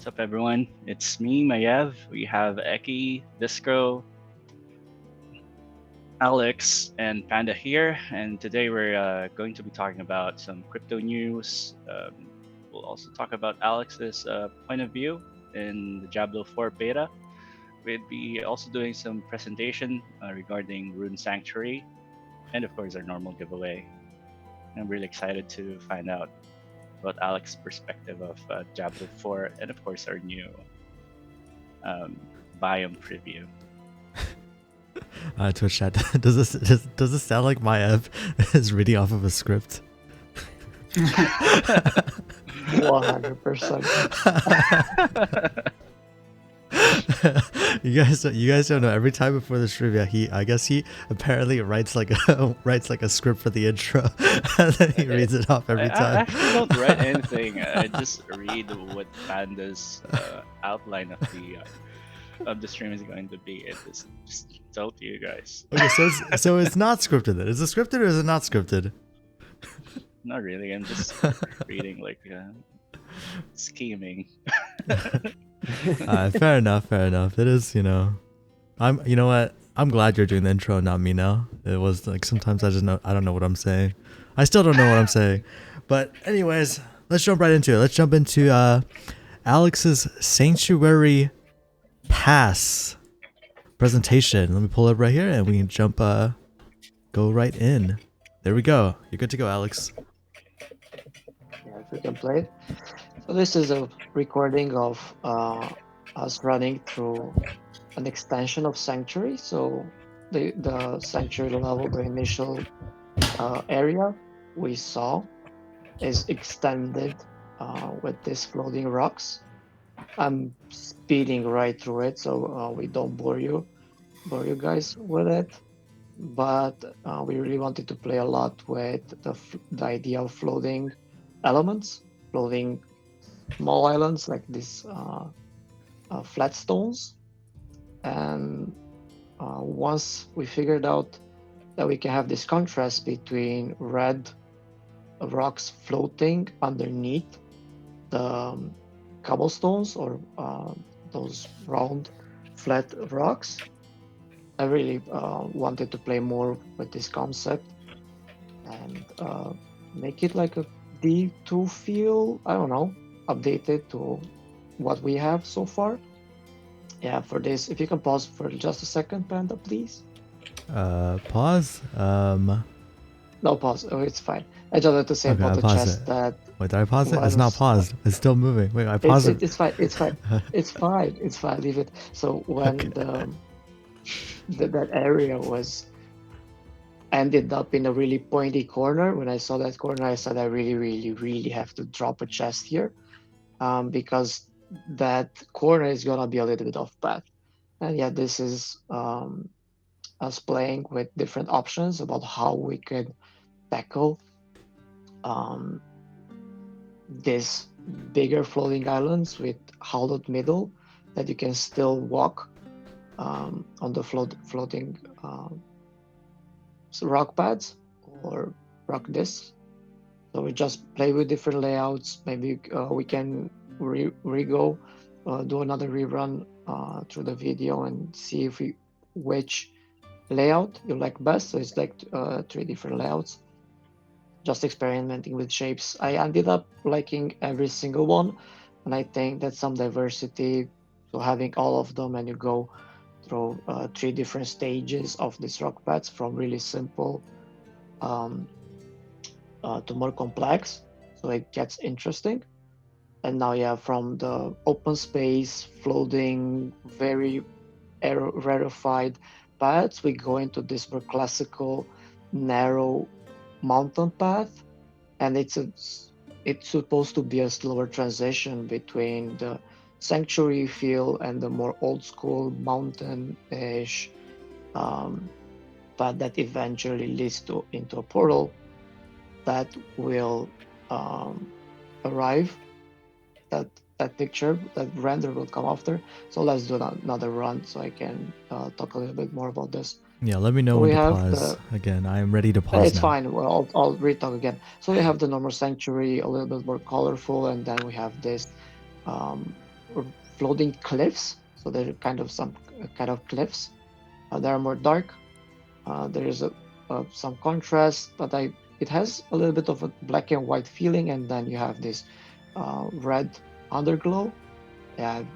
What's up, everyone? It's me, Maiev. We have Eki, Disco, Alex, and Panda here, and today we're going to be talking about some crypto news. We'll also talk about Alex's point of view in the Diablo 4 beta. We'd be also doing some presentation regarding Rune Sanctuary, and of course our normal giveaway. I'm really excited to find out about Alex's perspective of Diablo 4, and of course our new um, biome preview. Twitch chat. Does this sound like Maiev is reading off of a script? 100%. You guys don't know. Every time before the trivia, I guess he apparently writes like a script for the intro, and then he reads it off every time. I actually don't write anything. I just read what Panda's outline of the stream is going to be. It just tell to you guys. Okay, so it's not scripted then. Is it scripted or is it not scripted? Not really. I'm just reading like scheming. Fair enough. It is, you know what? I'm glad you're doing the intro, not me now. It was like sometimes I don't know what I'm saying. I still don't know what I'm saying. But anyways, let's jump right into it. Let's jump into Alex's Sanctuary Pass presentation. Let me pull it up right here and we can go right in. There we go. You're good to go, Alex. Yeah, if we can play it. So this is a recording of us running through an extension of Sanctuary. So the Sanctuary level, the initial area we saw is extended with these floating rocks. I'm speeding right through it, so we don't bore you guys with it. But we really wanted to play a lot with the idea of floating elements, floating small islands like these flat stones. And once we figured out that we can have this contrast between red rocks floating underneath the cobblestones or those round flat rocks, I really wanted to play more with this concept and make it like a D2 feel, I don't know, updated to what we have so far. Yeah, for this, if you can pause for just a second, Panda, please. Pause? No, pause. Oh, it's fine. I just wanted to say about the chest that... Wait, did I pause it? It's not paused. It's still moving. Wait, I paused it. It's fine. It's fine. It's fine. Leave it. So when that area ended up in a really pointy corner, when I saw that corner, I said I really have to drop a chest here, because that corner is gonna be a little bit off path. And yeah, this is us playing with different options about how we could tackle these bigger floating islands with hollowed middle that you can still walk on the floating rock pads or rock discs. So we just play with different layouts. Maybe we can do another rerun through the video and see which layout you like best. So it's like 3 different layouts. Just experimenting with shapes. I ended up liking every single one, and I think that's some diversity. So having all of them, and you go through 3 different stages of these rock pads, from really simple to more complex. So it gets interesting. And now, yeah, from the open space, floating, very rarefied paths, we go into this more classical, narrow mountain path, and it's supposed to be a slower transition between the sanctuary feel and the more old school mountain-ish path that eventually leads into a portal that will arrive. That picture, that render will come after. So let's do another run so I can talk a little bit more about this. Yeah, let me know when to pause. Again, I am ready to pause. It's fine. Well, I'll re-talk again. So we have the normal sanctuary, a little bit more colorful, and then we have this floating cliffs. So there are kind of some kind of cliffs that are more dark. There is some contrast, but it has a little bit of a black and white feeling, and then you have this red underglow. Yeah, I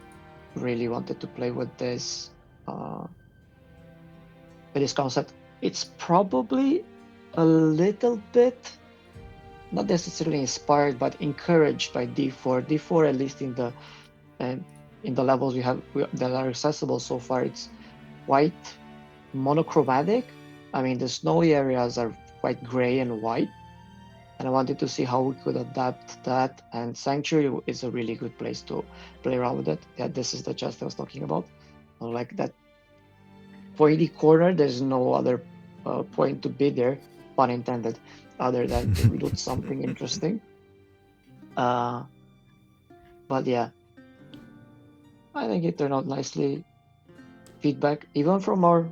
really wanted to play with this concept. It's probably a little bit not necessarily inspired, but encouraged by D4. D4, at least uh, in the levels that are accessible so far, it's quite monochromatic. I mean, the snowy areas are quite gray and white, and I wanted to see how we could adapt that. And Sanctuary is a really good place to play around with it. Yeah, this is the chest I was talking about. Like that pointy corner, there's no other point to be there, pun intended, other than to loot something interesting. Uh, but yeah, I think it turned out nicely. Feedback, even from our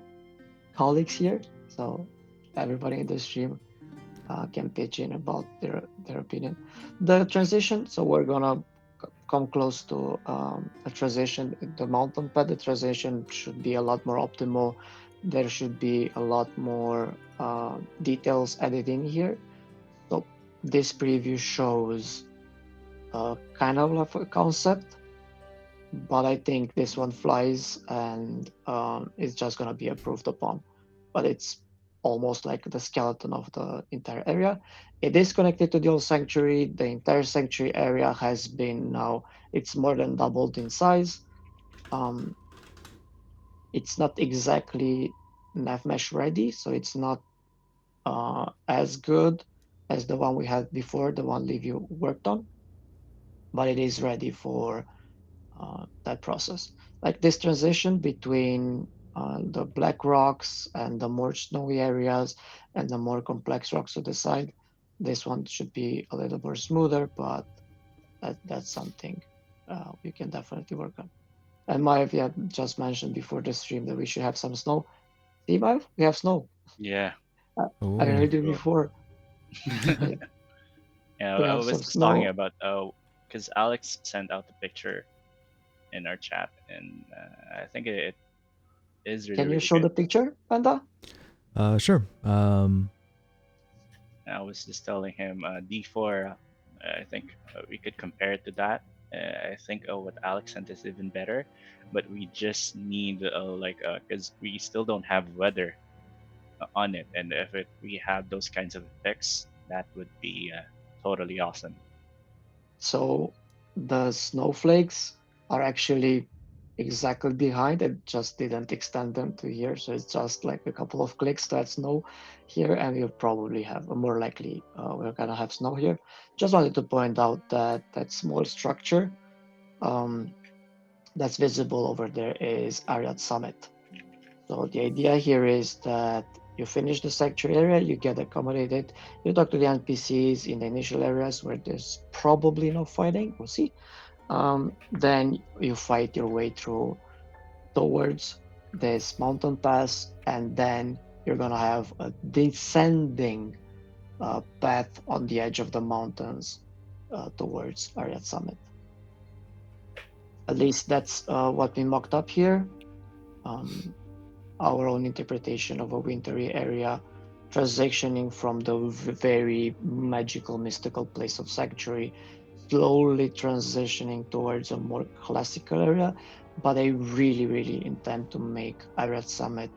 colleagues here, so everybody in the stream can pitch in about their opinion. The transition, so we're gonna come close to a transition. The mountain pad, the transition should be a lot more optimal. There should be a lot more details added in here. So this preview shows kind of like a concept, but I think this one flies, and it's just gonna be approved upon. But it's almost like the skeleton of the entire area. It is connected to the old sanctuary. The entire sanctuary area has been now, it's more than doubled in size. Um, it's not exactly nav mesh ready, so it's not as good as the one we had before, the one Liviu worked on, but it is ready for that process. Like this transition between the black rocks and the more snowy areas and the more complex rocks to the side, this one should be a little more smoother, but that's something we can definitely work on. And Maiev, yeah, just mentioned before the stream that we should have some snow. See, Maiev, we have snow. Yeah. I Ooh. heard you Cool. before. Like, Yeah, we I have was some just talking snow. about because Alex sent out the picture in our chat, and I think it is really Can you really show good. the picture, Panda? Sure. I was just telling him D4. I think we could compare it to that. I think what Alex sent is even better, but we just need because we still don't have weather on it, and if we have those kinds of effects, that would be totally awesome. So the snowflakes are actually exactly behind. It just didn't extend them to here. So it's just like a couple of clicks to add snow here, and you'll probably have a more likely we're gonna have snow here. Just wanted to point out that that small structure um, that's visible over there is Ariat Summit. So the idea here is that you finish the sanctuary area, you get accommodated, you talk to the NPCs in the initial areas where there's probably no fighting, we'll see. Then you fight your way through towards this mountain pass, and then you're gonna have a descending path on the edge of the mountains towards Ariat Summit. At least that's what we mocked up here. Um, our own interpretation of a wintry area, transitioning from the very magical, mystical place of sanctuary, slowly transitioning towards a more classical area. But I really, really intend to make Irat Summit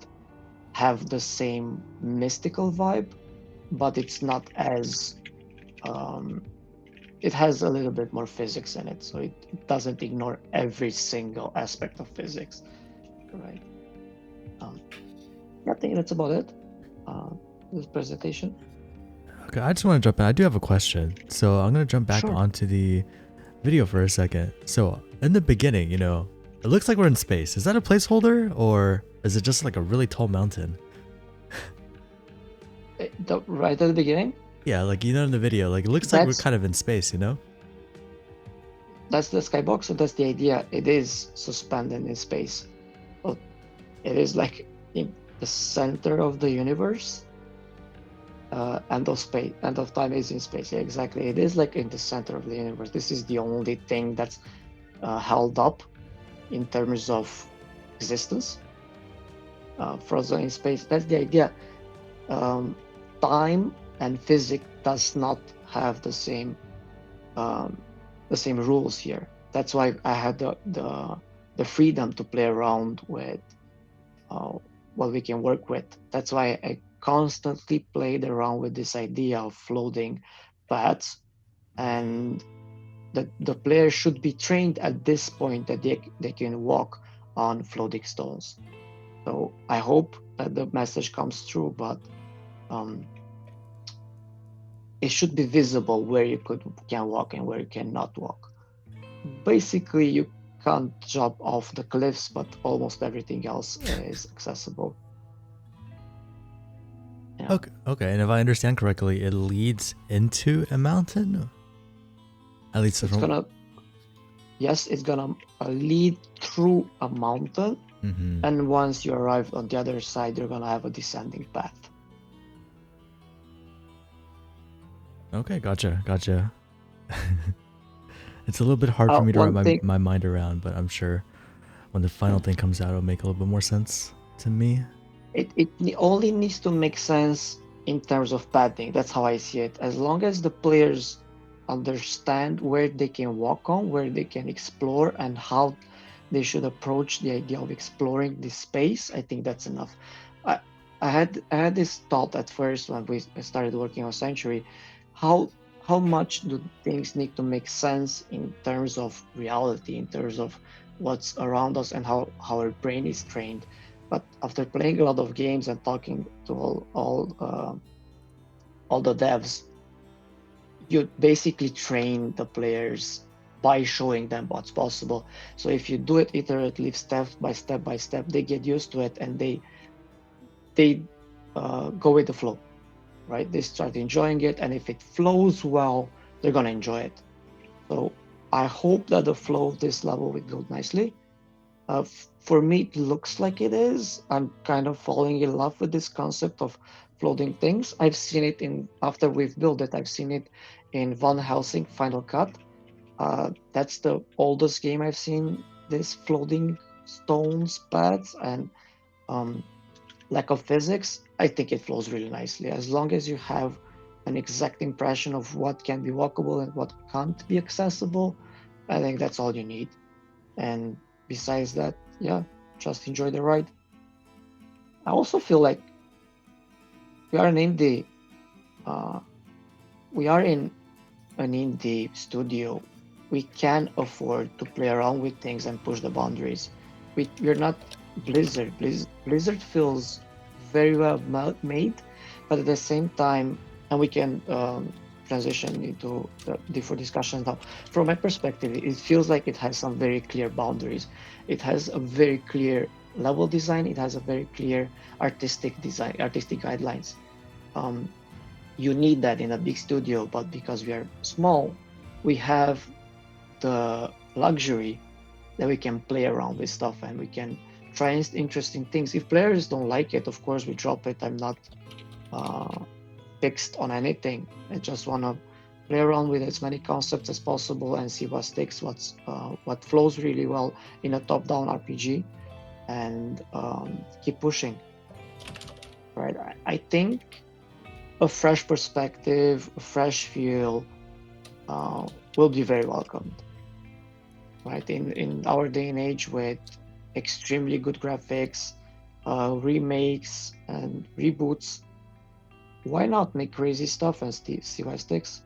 have the same mystical vibe, but it's not as it has a little bit more physics in it, so it doesn't ignore every single aspect of physics, right? I think that's about it. This presentation. Okay, I just want to jump in. I do have a question. So I'm gonna jump back Sure. onto the video for a second. So in the beginning, it looks like we're in space. Is that a placeholder, or is it just like a really tall mountain? Right at the beginning, Yeah, like in the video, like it looks like we're that's kind of in space, that's the skybox. So that's the idea. It is suspended in space. But it is like in the center of the universe. End of space, end of time is in space. Yeah, exactly. It is like in the center of the universe. This is the only thing that's held up in terms of existence, frozen in space. That's the idea. Um, time and physics does not have um, the same rules here. That's why I had the freedom to play around with uh, what we can work with. That's why I constantly played around with this idea of floating paths, and the player should be trained at this point that they can walk on floating stones. So I hope that the message comes through, but um, it should be visible where you can walk and where you cannot walk. Basically, you can't jump off the cliffs, but almost everything else is accessible. Yeah, Okay, okay. And if I understand correctly, it leads into a mountain. At least it's from. gonna yes, it's gonna lead through a mountain, Mm-hmm. and once you arrive on the other side, you're gonna have a descending path. Okay, gotcha. It's a little bit hard for me to wrap One thing, my mind around, but I'm sure when the final thing comes out, it'll make a little bit more sense to me. it only needs to make sense in terms of padding. That's how I see it. As long as the players understand where they can walk on, where they can explore, and how they should approach the idea of exploring this space, I think that's enough. I I had this thought at first when we started working on Sanctuary, how how much do things need to make sense in terms of reality, in terms of what's around us and how our brain is trained. But after playing a lot of games and talking to all the devs, you basically train the players by showing them what's possible. So if you do it iteratively, step by step, they get used to it and they go with the flow, right? They start enjoying it, and if it flows well, they're gonna enjoy it. So I hope that the flow of this level will go nicely. For me, it looks like it is. I'm kind of falling in love with this concept of floating things. I've seen it in after we've built it. I've seen it in Van Helsing Final Cut. That's the oldest game I've seen. This floating stones paths and um, lack of physics. I think it flows really nicely as long as you have an exact impression of what can be walkable and what can't be accessible. I think that's all you need. And besides that, yeah, just enjoy the ride. I also feel like we are an indie. Uh, we are in an indie studio. We can afford to play around with things and push the boundaries. We're not Blizzard. Blizzard feels very well made, but at the same time, and we can transition into the for discussions now. From my perspective, it feels like it has some very clear boundaries. It has a very clear level design. It has a very clear artistic design, artistic guidelines. Um, you need that in a big studio, but because we are small, we have the luxury that we can play around with stuff and we can try interesting things. If players don't like it, of course we drop it. I'm not uh, fixed on anything. I just want to play around with as many concepts as possible and see what sticks, what flows really well in a top-down RPG, and keep pushing. Right? I think a fresh perspective, a fresh feel will be very welcomed. Right? In our day and age with extremely good graphics, remakes and reboots, why not make crazy stuff and see what sticks?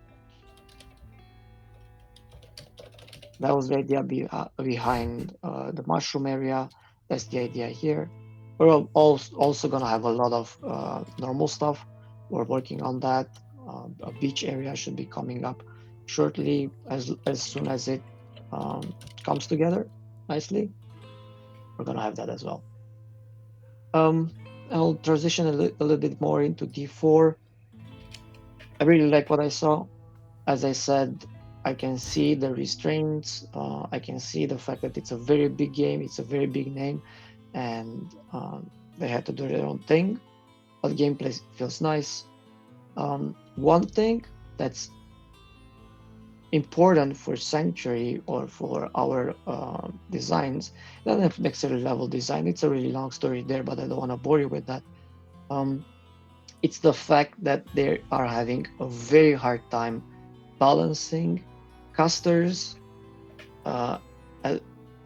That was the idea behind the mushroom area. That's the idea here. We're also gonna have a lot of normal stuff. We're working on that. A beach area should be coming up shortly, as soon as it comes together nicely. We're gonna have that as well. Um, I'll transition a little bit more into D4. I really like what I saw. As I said, I can see the restraints. I can see the fact that it's a very big game. It's a very big name, and they had to do their own thing. But gameplay feels nice. One thing that's important for Sanctuary or for our designs. It doesn't have necessarily level design. It's a really long story there, but I don't want to bore you with that. Um, it's the fact that they are having a very hard time balancing casters. Uh, uh,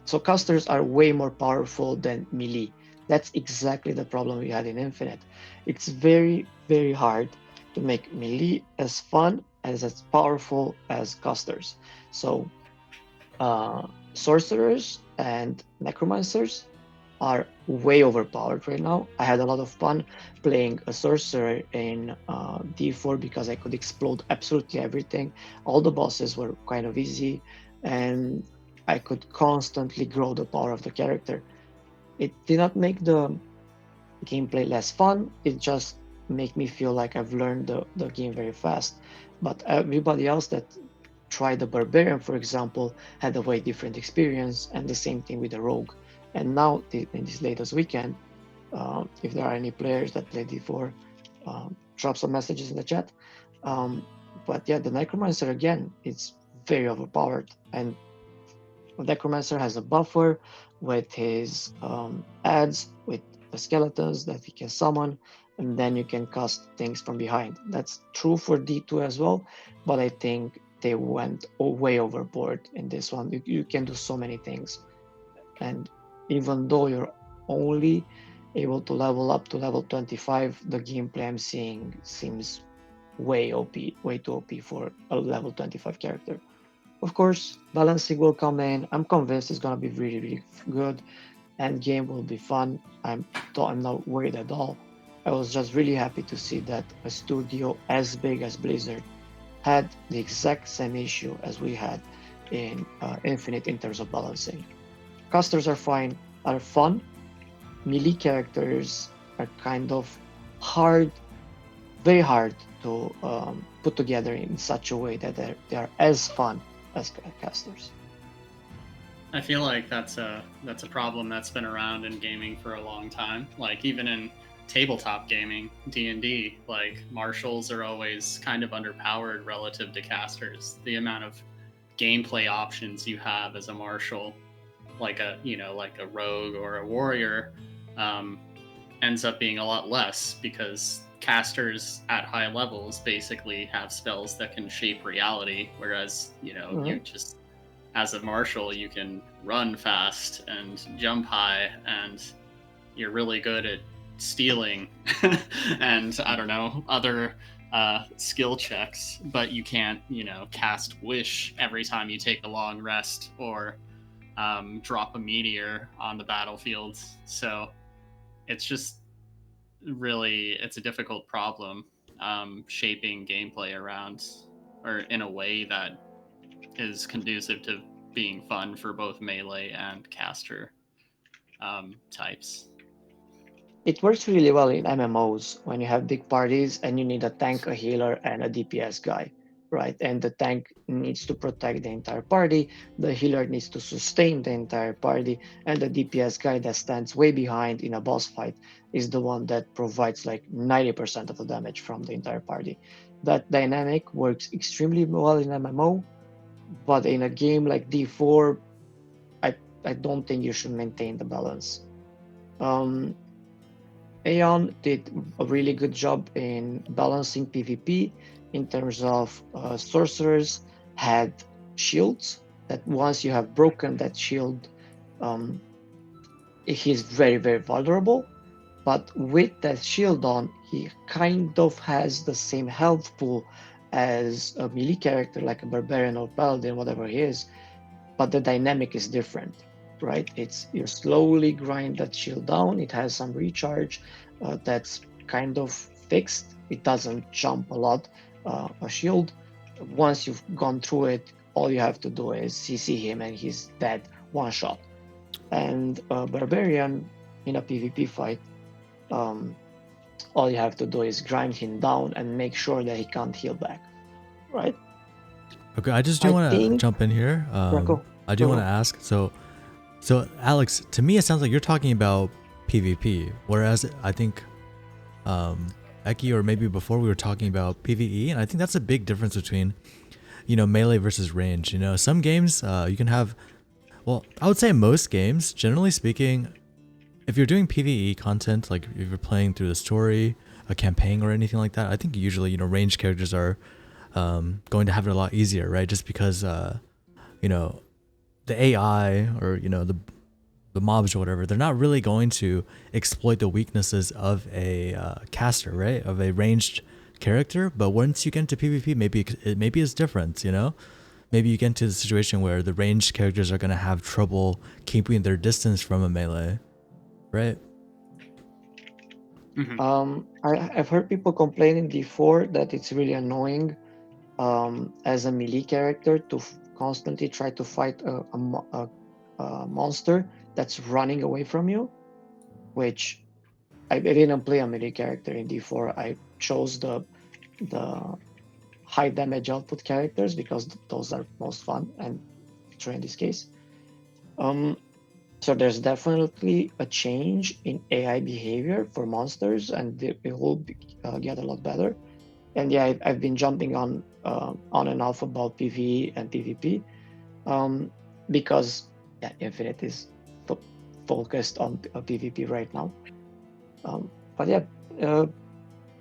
so casters are way more powerful than melee. That's exactly the problem we had in Infinite. It's very, very hard to make melee as fun as powerful as casters. So sorcerers and necromancers are way overpowered right now. I had a lot of fun playing a sorcerer in D4 because I could explode absolutely everything. All the bosses were kind of easy, and I could constantly grow the power of the character. It did not make the gameplay less fun. It just made me feel like I've learned the game very fast. But everybody else that tried the barbarian, for example, had a way different experience, and the same thing with the rogue. And now in this latest weekend, if there are any players that played D4, drop some messages in the chat. But yeah, the necromancer again, it's very overpowered, and the necromancer has a buffer with his ads, with the skeletons that he can summon, and then you can cast things from behind. That's true for D2 as well, but I think they went way overboard in this one. You can do so many things, and even though you're only able to level up to level 25, the gameplay I'm seeing seems way OP, way too OP for a level 25 character. Of course, balancing will come in. I'm convinced it's gonna be really, really good. End game will be fun. I'm not worried at all. I was just really happy to see that a studio as big as Blizzard had the exact same issue as we had in Infinite in terms of balancing. Casters are fine, are fun. Melee characters are kind of hard, very hard to put together in such a way that they are as fun as casters. I feel like that's a problem that's been around in gaming for a long time. Like even in tabletop gaming, D&D, like marshals are always kind of underpowered relative to casters. The amount of gameplay options you have as a marshal, like a rogue or a warrior, ends up being a lot less because casters at high levels basically have spells that can shape reality, whereas you just, as a marshal, you can run fast and jump high, and you're really good at stealing and I don't know, other skill checks, but you can't cast wish every time you take a long rest or drop a meteor on the battlefield. So it's just really, it's a difficult problem shaping gameplay around, or in a way that is conducive to being fun for both melee and caster types. It works really well in MMOs when you have big parties and you need a tank, a healer, and a DPS guy, right? And the tank needs to protect the entire party, the healer needs to sustain the entire party, and the DPS guy that stands way behind in a boss fight is the one that provides like 90% of the damage from the entire party. That dynamic works extremely well in MMO, but in a game like D4, I don't think you should maintain the balance. Aeon did a really good job in balancing PvP in terms of sorcerers had shields that once you have broken that shield, he's very, very vulnerable. But with that shield on, he kind of has the same health pool as a melee character like a barbarian or paladin, whatever he is, but the dynamic is different, right? It's you slowly grind that shield down. It has some recharge that's kind of fixed. It doesn't jump a lot. A shield, once you've gone through it, all you have to do is CC him and he's dead, one shot. And a barbarian in a PvP fight, all you have to do is grind him down and make sure that he can't heal back, right? Okay, I just do want to jump in here. I do want to ask. So Alex, to me it sounds like you're talking about PvP, whereas I think Eki, or maybe before, we were talking about PvE, and I think that's a big difference between, melee versus range. Some games you can have. Well, I would say most games, generally speaking, if you're doing PvE content, like if you're playing through the story, a campaign, or anything like that, I think usually ranged characters are going to have it a lot easier, right? Just because you know the AI or the mobs or whatever, they're not really going to exploit the weaknesses of a caster, right? Of a ranged character. But once you get into PvP, maybe it's different, Maybe you get into the situation where the ranged characters are going to have trouble keeping their distance from a melee, right? I've heard people complaining before that it's really annoying as a melee character to constantly try to fight a monster that's running away from you, which I didn't play a melee character in D4. I chose the high damage output characters because those are most fun and true in this case. So there's definitely a change in AI behavior for monsters, and it will get a lot better. And yeah, I've been jumping on and off about PvE and PvP because Infinite is focused on PvP right now. But yeah,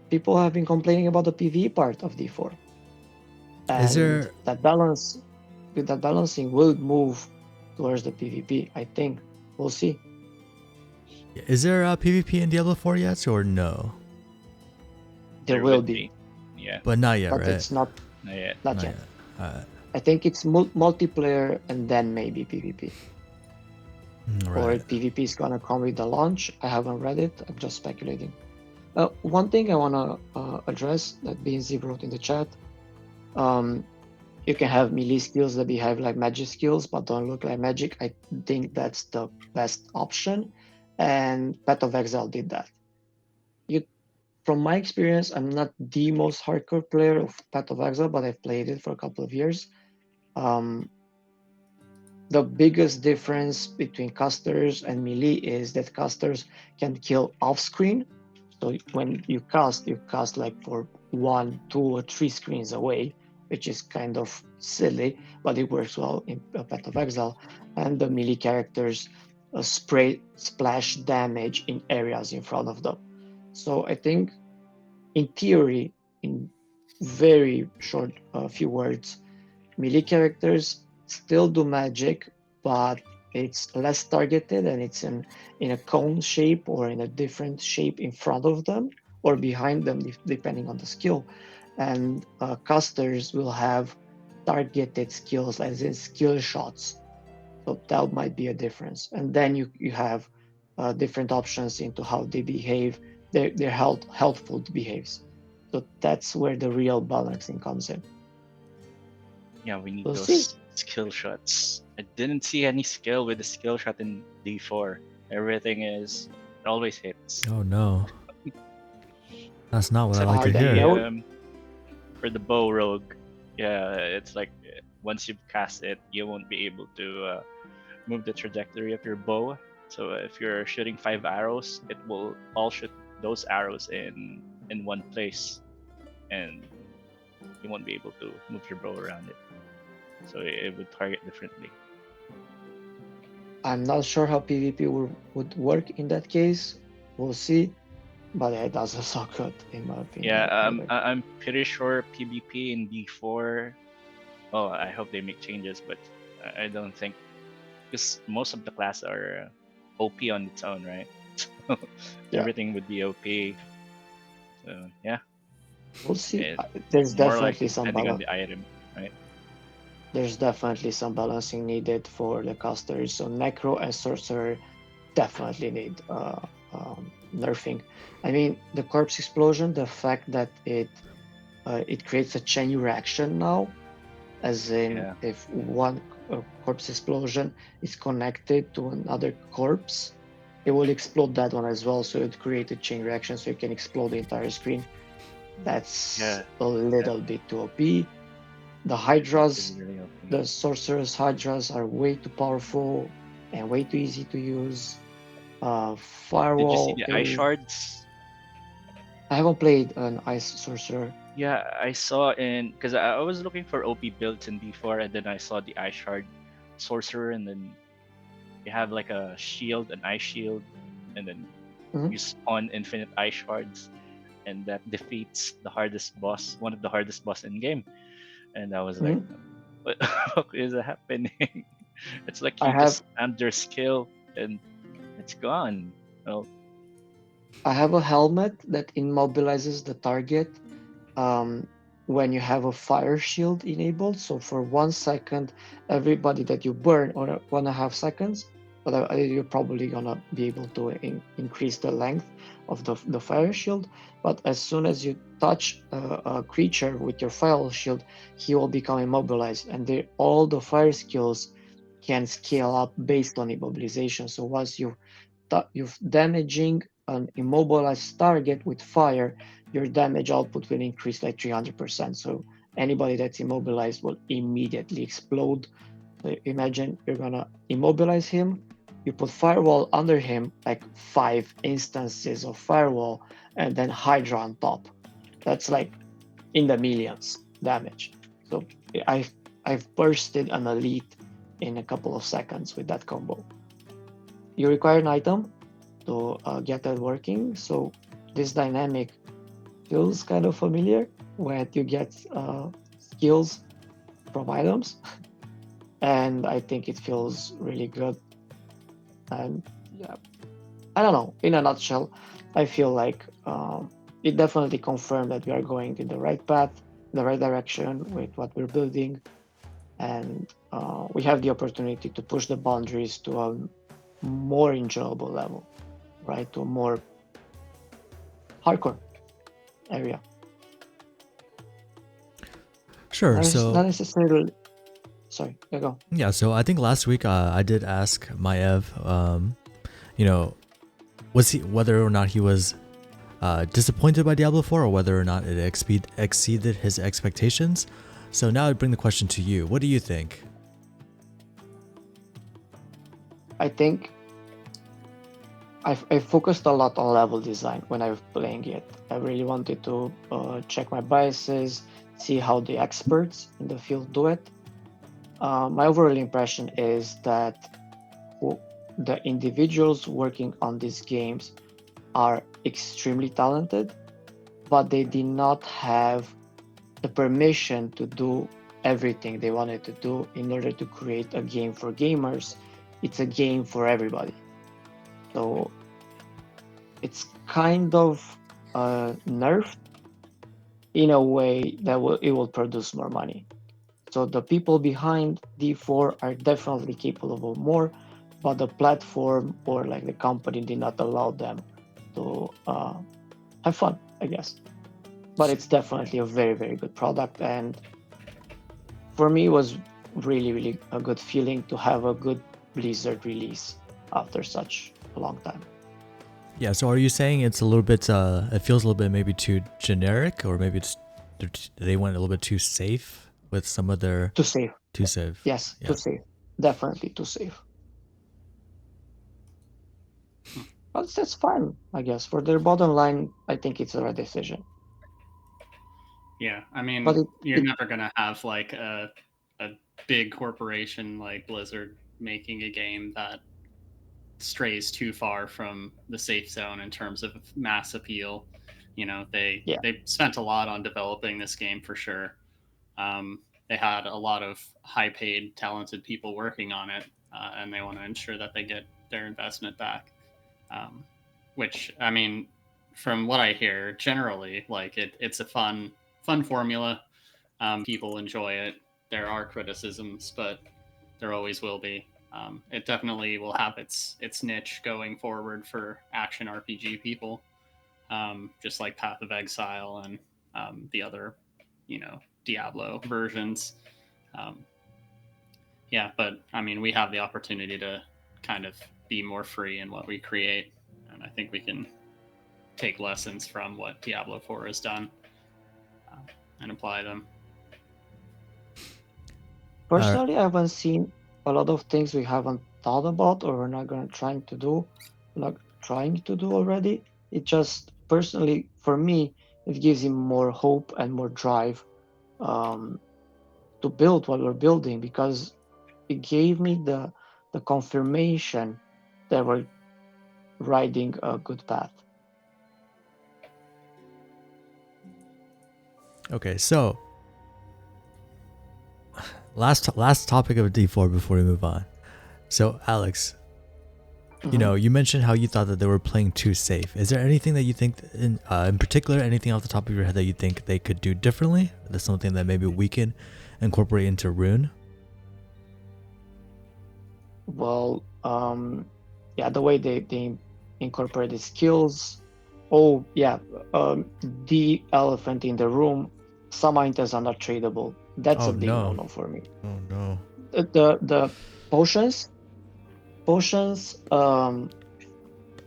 people have been complaining about the PvE part of D4. And that balancing will move towards the PvP, I think. We'll see. Is there a PvP in Diablo 4 yet, or no? There will be. Yeah. But not yet, but right? It's not yet. Not yet. I think it's multiplayer and then maybe PvP. Right. Or PvP is gonna come with the launch. I haven't read it. I'm just speculating. One thing I wanna address that BNZ wrote in the chat. You can have melee skills that behave like magic skills but don't look like magic. I think that's the best option, and Path of Exile did that. From my experience, I'm not the most hardcore player of Path of Exile, but I've played it for a couple of years. The biggest difference between casters and melee is that casters can kill off screen. So when you cast like for 1, 2, or 3 screens away, which is kind of silly, but it works well in Path of Exile. And the melee characters splash damage in areas in front of them. So I think, in theory, in very short few words, melee characters still do magic, but it's less targeted and it's in a cone shape or in a different shape in front of them or behind them, depending on the skill. And casters will have targeted skills, as in skill shots. So that might be a difference. And then you have different options into how they behave, their healthful behaves. So that's where the real balancing comes in. Yeah, we need We'll those see. skill shots. I didn't see any skill with the skill shot in D4. Everything it always hits. Oh no. That's not what I Except like for to hear. for the bow rogue. Yeah, it's like once you've cast it, you won't be able to move the trajectory of your bow. So if you're shooting 5 arrows, it will all shoot those arrows in one place, and you won't be able to move your bow around it. So it would target differently. I'm not sure how PvP would work in that case. We'll see. But it doesn't sound good, in my opinion. Yeah, I'm pretty sure PvP in D4. Oh, I hope they make changes, but I don't think, because most of the class are OP on its own, right? So everything would be OP. So yeah, we'll see. There's definitely some depending on the item, right? There's definitely some balancing needed for the casters. So Necro and Sorcerer definitely need nerfing. I mean, the corpse explosion, the fact that it creates a chain reaction now, as in if one corpse explosion is connected to another corpse, it will explode that one as well. So it creates a chain reaction, so it can explode the entire screen. That's a little bit too OP. The Hydras, the Sorcerer's Hydras are way too powerful and way too easy to use. Firewall. Did you see the Ice Shards? I haven't played an Ice Sorcerer. Yeah, I saw in because I was looking for OP builds in D4, and then I saw the Ice Shard sorcerer, and then you have like a shield, an ice shield, and then Mhm. you spawn infinite ice shards, and that defeats the hardest boss, one of the hardest boss in game. And I was like, Mhm. what, what is happening? It's like I you have just spammed your skill and it's gone. Oh, I have a helmet that immobilizes the target um, when you have a fire shield enabled. So for 1 second, everybody that you burn, or 1.5 seconds, but you're probably gonna be able to increase the length of the fire shield. But as soon as you touch a creature with your fire shield, he will become immobilized, and all the fire skills can scale up based on immobilization. So once you're damaging an immobilized target with fire, your damage output will increase like 300%. So anybody that's immobilized will immediately explode. So imagine you're gonna immobilize him, you put firewall under him, like 5 instances of firewall, and then Hydra on top. That's like in the millions damage. So I've I've bursted an elite in a couple of seconds with that combo. You require an item to get that working. So this dynamic feels kind of familiar when you get skills from items, and I think it feels really good. And yeah, I don't know. In a nutshell, I feel like it definitely confirmed that we are going in the right path, the right direction with what we're building, and we have the opportunity to push the boundaries to a more enjoyable level, right? To a more hardcore area. Sure. Not So necessarily. Sorry, you go. yeah, so I think last week I did ask Maiev, you know, was he whether or not he was disappointed by Diablo 4 or whether or not it exceeded his expectations. So now I bring the question to you. What do you think? I think I focused a lot on level design when I was playing it. I really wanted to check my biases, see how the experts in the field do it. My overall impression is that the individuals working on these games are extremely talented, but they did not have the permission to do everything they wanted to do in order to create a game for gamers. It's a game for everybody. So it's kind of nerfed in a way that it will produce more money. So the people behind D4 are definitely capable of more, but the platform or like the company did not allow them to have fun, I guess. But it's definitely a very, very good product. And for me, it was really, really a good feeling to have a good Blizzard release after such a long time. Yeah, so are you saying it's a little bit, it feels a little bit maybe too generic, or maybe they went a little bit too safe with some of their, Too safe. too safe? Yes, Yeah. too safe. Definitely too safe. But that's fine, I guess. For their bottom line, I think it's the right decision. Yeah, I But mean, you're never gonna have like a big corporation like Blizzard making a game that strays too far from the safe zone in terms of mass appeal. You know, yeah, they spent a lot on developing this game for sure. They had a lot of high paid, talented people working on it, and they want to ensure that they get their investment back. Um, which, I mean, from what I hear, generally, like it's a fun formula. People enjoy it. There are criticisms, but there always will be. It definitely will have its niche going forward for action RPG people, just like Path of Exile and the other, Diablo versions. Um, yeah, but I mean, we have the opportunity to kind of be more free in what we create, and I think we can take lessons from what Diablo 4 has done uh, and apply them. All right. personally, I haven't seen a lot of things we haven't thought about or we're not gonna trying to do, not trying to do already. It just personally for me, it gives him more hope and more drive to build what we're building, because it gave me the confirmation that we're riding a good path. Okay, so last topic of D4 before we move on. So Alex, you know, you mentioned how you thought that they were playing too safe. Is there anything that you think, in particular, anything off the top of your head that you think they could do differently? That's something that maybe we can incorporate into Rune? Well, yeah, the way they incorporate the skills. Oh, yeah, the elephant in the room, some items are not tradable. That's Oh a big no. no-no for me. Oh no. The potions,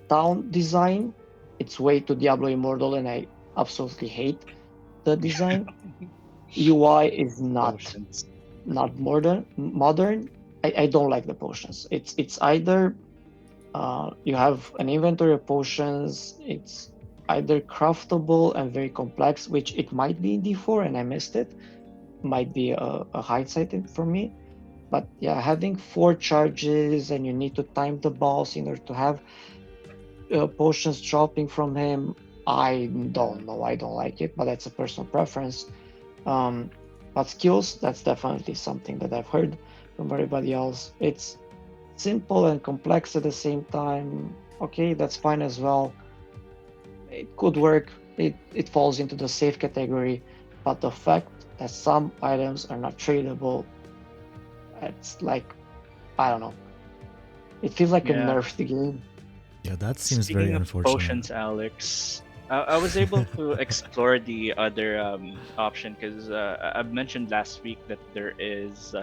town design, it's way too Diablo Immortal, and I absolutely hate the design. UI is Potions. not modern. I don't like the potions. It's either you have an inventory of potions. It's either craftable and very complex, which it might be in D4 and I missed it. Might be a hindsight for me. But yeah, having 4 charges and you need to time the boss in order to have potions dropping from him, I don't know. I don't like it, but that's a personal preference. But skills, that's definitely something that I've heard from everybody else. It's simple and complex at the same time. Okay, that's fine as well. It could work. It falls into the safe category, but the fact that some items are not tradable, it's like, I don't know. It feels like a Yeah. nerfed game. Yeah, that seems Speaking very of unfortunate. potions, Alex, I was able to explore the other option because I've mentioned last week that there is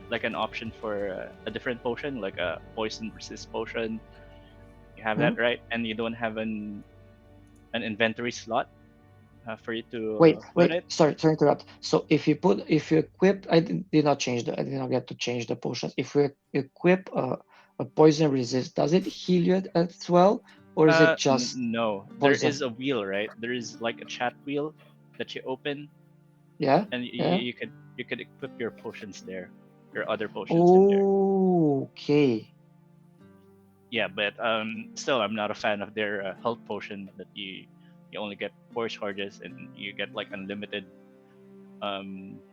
like an option for a different potion, like a poison resist potion. You have that, right? And you don't have an inventory slot for you to put Wait. it. Sorry to interrupt. So if you equip, did not change I did not get to change the potions. If we equip a poison resist, does it heal you as well, or is it just No, there is poison? a wheel, right? There is like a chat wheel that you open, Yeah, and yeah. you could equip your potions there, your other potions in there. Okay. Yeah, but still, I'm not a fan of their health potion that you only get 4 charges and you get like unlimited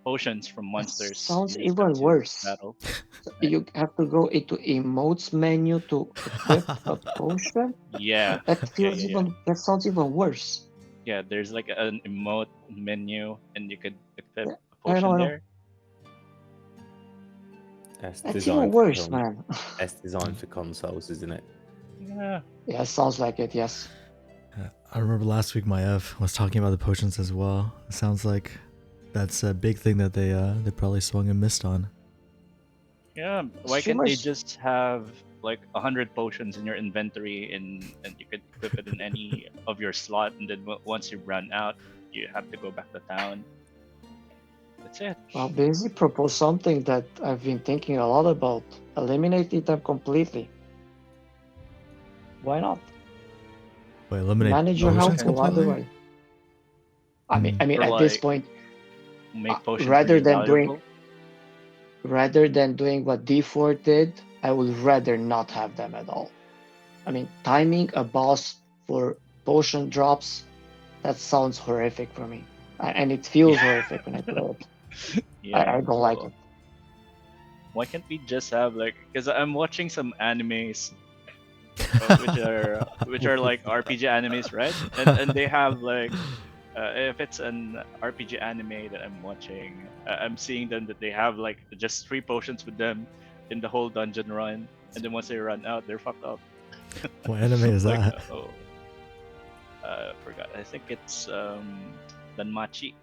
potions from That monsters sounds you use them even to worse. battle. So Right? you have to go into emotes menu to equip a potion. Yeah, yeah. That sounds even worse. Yeah, there's like an emote menu, and you could equip Yeah, a I potion know. there. That's even worse, film. man. That's designed for consoles, isn't it? Yeah, Yeah, sounds like it. Yes. I remember last week Maiev was talking about the potions as well. It sounds like that's a big thing that they probably swung and missed on. yeah. Why can't they just have like 100 potions in your inventory, and you could equip it in any of your slot, and then once you run out, you have to go back to town. That's it. Well, Busy proposed something that I've been thinking a lot about. Eliminating them completely. Why not? Wait, eliminate Manage your health potions pool completely? otherwise. I mean, Or at this like point, make potions rather really than valuable. doing what D4 did, I would rather not have them at all. I mean, timing a boss for potion drops, that sounds horrific for me. And it feels horrific when I play it. Yeah. I don't like it. Why can't we just have like? Because I'm watching some animes, which are like RPG animes, right? And they have like, if it's an RPG anime that I'm watching, I'm seeing them that they have like just 3 potions with them in the whole dungeon run, and then once they run out, they're fucked up. What anime is Like, that? Forgot. I think it's Danmachi.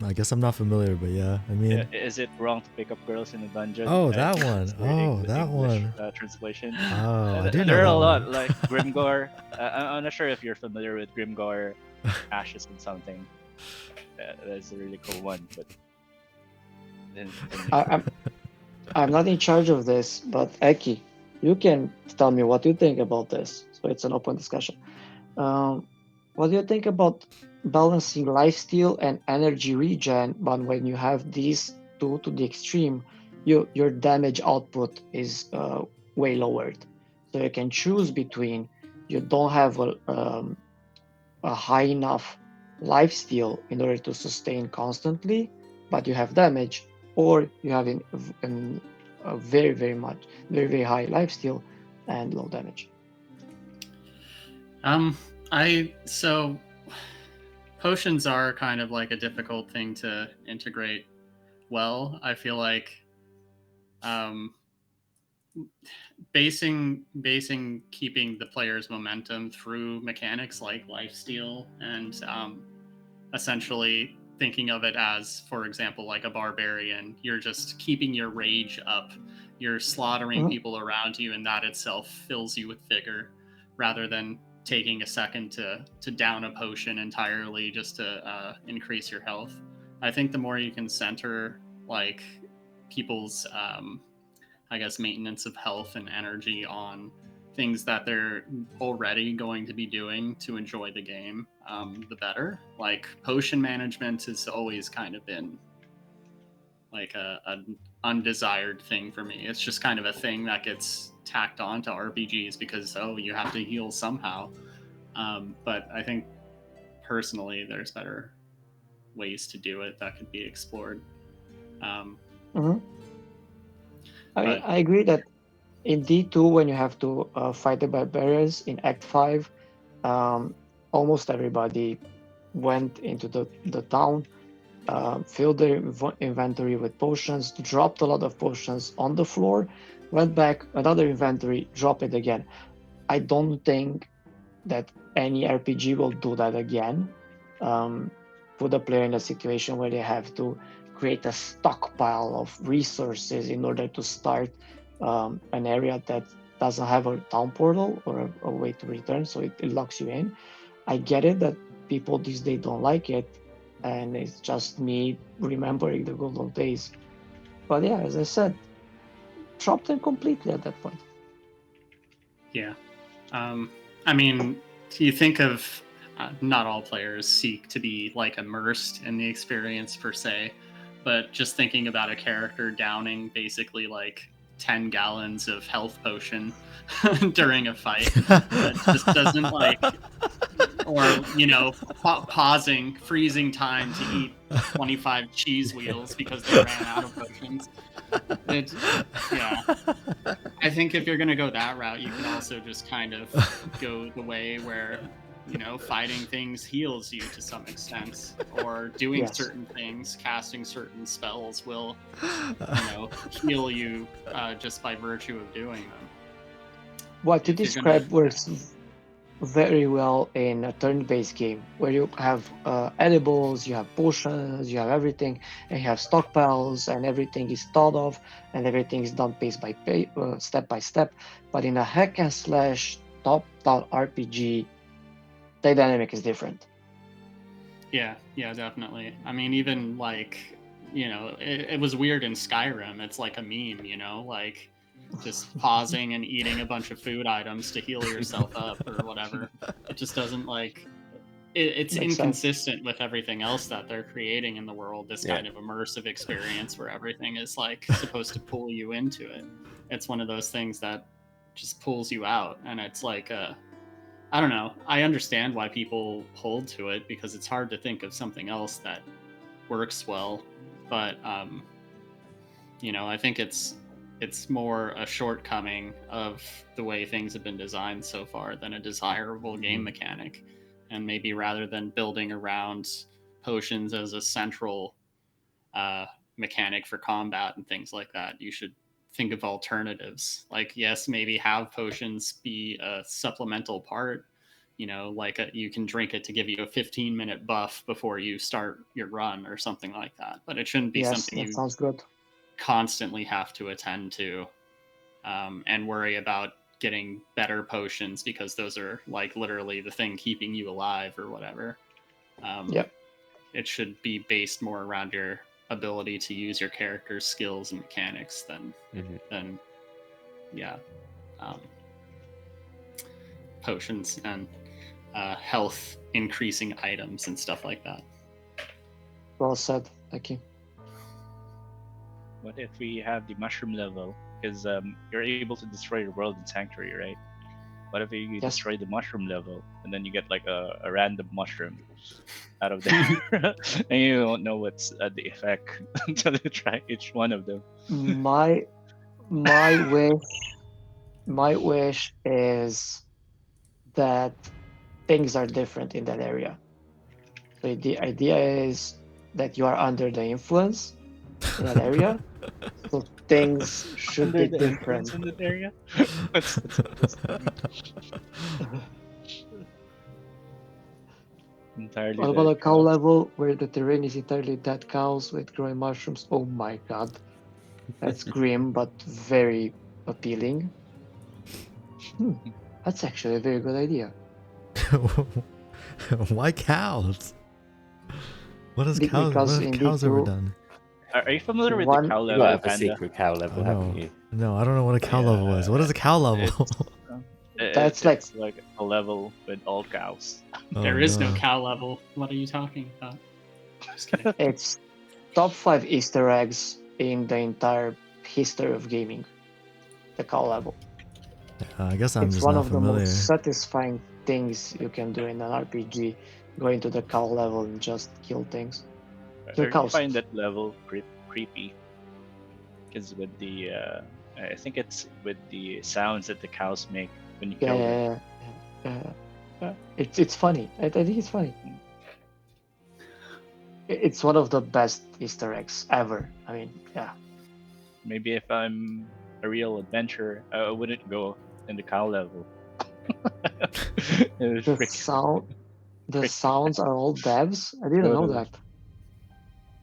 I guess I'm not familiar, but yeah, I mean, Is it wrong to pick up girls in a dungeon? oh, I that think one. that's the Oh, the that English, one. translation. Oh, I And, do and know there are that a lot one. like Grimgore. I'm not sure if you're familiar with Grimgore, Ashes and something. That's a really cool one, but then I'm not in charge of this, but Eki, you can tell me what you think about this. So it's an open discussion. Um, What do you think about balancing lifesteal and energy regen? But when you have these two to the extreme, your damage output is way lowered. So you can choose between you don't have a high enough lifesteal in order to sustain constantly, but you have damage, or you have a very high lifesteal and low damage. So potions are kind of like a difficult thing to integrate well. I feel like um, basing keeping the player's momentum through mechanics like lifesteal and essentially thinking of it as, for example, like a barbarian. You're just keeping your rage up. You're slaughtering Mhm. people around you, and that itself fills you with vigor, rather than taking a second to down a potion entirely just to increase your health. I think the more you can center like people's I guess maintenance of health and energy on things that they're already going to be doing to enjoy the game, the better. Like potion management has always kind of been like an undesired thing for me. It's just kind of a thing that gets tacked on to RPGs because you have to heal somehow. But I think personally, there's better ways to do it that could be explored. Um, Mhm. but I agree that in D2, when you have to fight the barbarians in Act 5, um, almost everybody went into the town, filled their inventory with potions, dropped a lot of potions on the floor, went back, another inventory, drop it again. I don't think that any RPG will do that again. Um, put the player in a situation where they have to create a stockpile of resources in order to start an area that doesn't have a town portal or a way to return, so it locks you in. I get it that people these days don't like it, and it's just me remembering the good old days. But yeah, as I said, drop them completely at that point. yeah, I mean, you think of not all players seek to be like immersed in the experience per se, but just thinking about a character downing basically like 10 gallons of health potion during a fight that just doesn't like, or pausing, freezing time to eat 25 cheese wheels because they ran out of potions. Yeah, I think if you're going to go that route, you can also just kind of go the way where, fighting things heals you to some extent, or doing Yes. certain things, casting certain spells will, heal you just by virtue of doing them. What you If you're going to, described works very well in a turn-based game where you have edibles, you have potions, you have everything, and you have stockpiles, and everything is thought of, and everything is done step by step. But in a hack and slash top-down RPG, the dynamic is different. yeah, definitely. I mean, even like, it was weird in Skyrim. It's like a meme, like just pausing and eating a bunch of food items to heal yourself up or whatever. It just doesn't like it's Makes sense. inconsistent with everything else that they're creating in the world. This Yeah. kind of immersive experience where everything is like supposed to pull you into it. It's one of those things that just pulls you out, and it's like I don't know. I understand why people hold to it because it's hard to think of something else that works well, but I think it's more a shortcoming of the way things have been designed so far than a desirable game mechanic. And maybe rather than building around potions as a central uh, mechanic for combat and things like that, you should think of alternatives. Like, yes, maybe have potions be a supplemental part. Like you can drink it to give you a 15-minute buff before you start your run or something like that. But it shouldn't be Yes, something that you sounds good. constantly have to attend to and worry about getting better potions because those are like literally the thing keeping you alive or whatever. Um, Yep. it should be based more around your ability to use your character's skills and mechanics than yeah um, potions. And health increasing items and stuff like that. Well said. Thank you. What if we have the mushroom level? Because you're able to destroy the world in Sanctuary, right? What if you Yes. destroy the mushroom level and then you get like a random mushroom out of there, and you don't know what's the effect until you try each one of them. My wish is that things are different in that area. So the idea is that you are under the influence in that area, so things should Under be the different. influence in that area. What's entirely What about dead a cow cows. level where the terrain is entirely dead cows with growing mushrooms? Oh my god, that's grim but very appealing. That's actually a very good idea. Why cows? What has Because what have indeed cows ever done? Are you familiar with the one cow You level, might have a Panda? secret cow I level, know. haven't you? No, I don't know what a cow Yeah, level is. What is a cow level? That's like- it's like a level with all cows. Oh, There is no cow level. What are you talking about? Just kidding. It's top 5 Easter eggs in the entire history of gaming. The cow level. I guess I'm It's just one not of the familiar. most satisfying things you can do in an RPG. Going to the cow level and just kill things. I Kill really cows. find that level creepy because with the I think it's with the sounds that the cows make when you kill them. Yeah. It's funny. I think it's funny. It's one of the best Easter eggs ever. I mean, yeah. Maybe if I'm a real adventurer, I wouldn't go in the cow level. It was The freaking- the sounds are all devs. I didn't know Totally. that.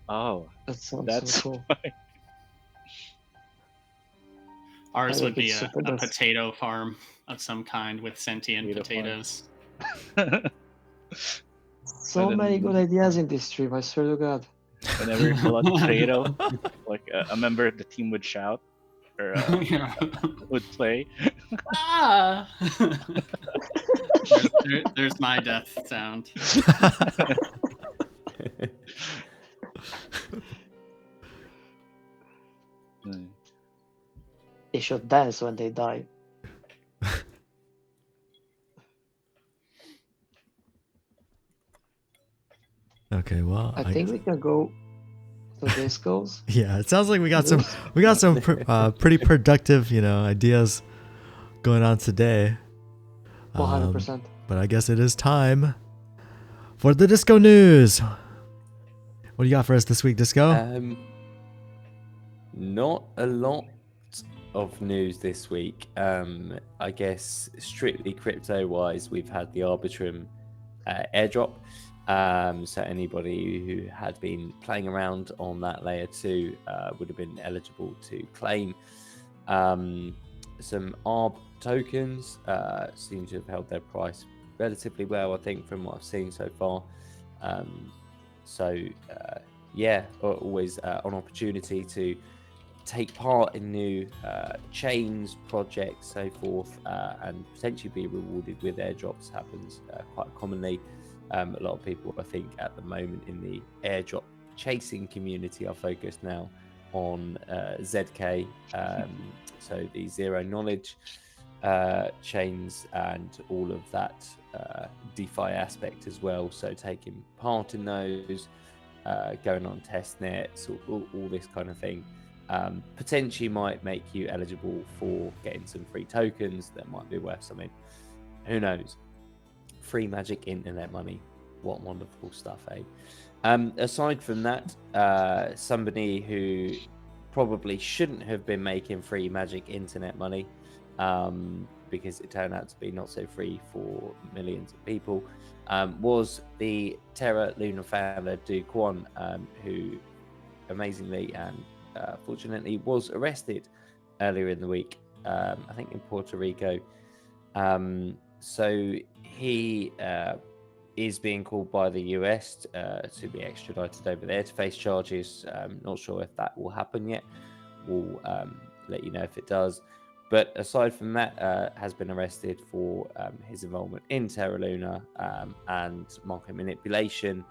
Oh, That sounds that's so cool. why. Ours I would think be it's a super dope. potato farm of some kind with sentient Potato farm. potatoes. So And many then- good ideas in this stream. I swear to God. Whenever you pull out the potato, like a member of the team would shout or Yeah. would play. Ah! there's my death sound. Hmm. They should dance when they die. Okay, well, I think we can go to discos. yeah, it sounds like we got some pretty productive, ideas going on today. 100%. But I guess it is time for the disco news. What do you got for us this week, Disco? Not a lot of news this week. I guess strictly crypto-wise, we've had the Arbitrum airdrop. So anybody who had been playing around on that layer 2 would have been eligible to claim some ARB tokens. Seem to have held their price relatively well, I think, from what I've seen so far. Always an opportunity to take part in new chains, projects, so forth, and potentially be rewarded with airdrops. Happens quite commonly. A lot of people, I think, at the moment in the airdrop chasing community are focused now on ZK, so the zero knowledge chains and all of that DeFi aspect as well. So taking part in those, going on test nets, all this kind of thing. Potentially might make you eligible for getting some free tokens that might be worth something. Who knows? Free magic internet money. What wonderful stuff, eh? Aside from that, somebody who probably shouldn't have been making free magic internet money, because it turned out to be not so free for millions of people, was the Terra Luna founder Do Kwon, who amazingly and fortunately was arrested earlier in the week, I think in Puerto Rico. So he is being called by the US to be extradited over there to face charges. Not sure if that will happen yet. We'll let you know if it does. But aside from that, has been arrested for his involvement in Terra Luna and market manipulation,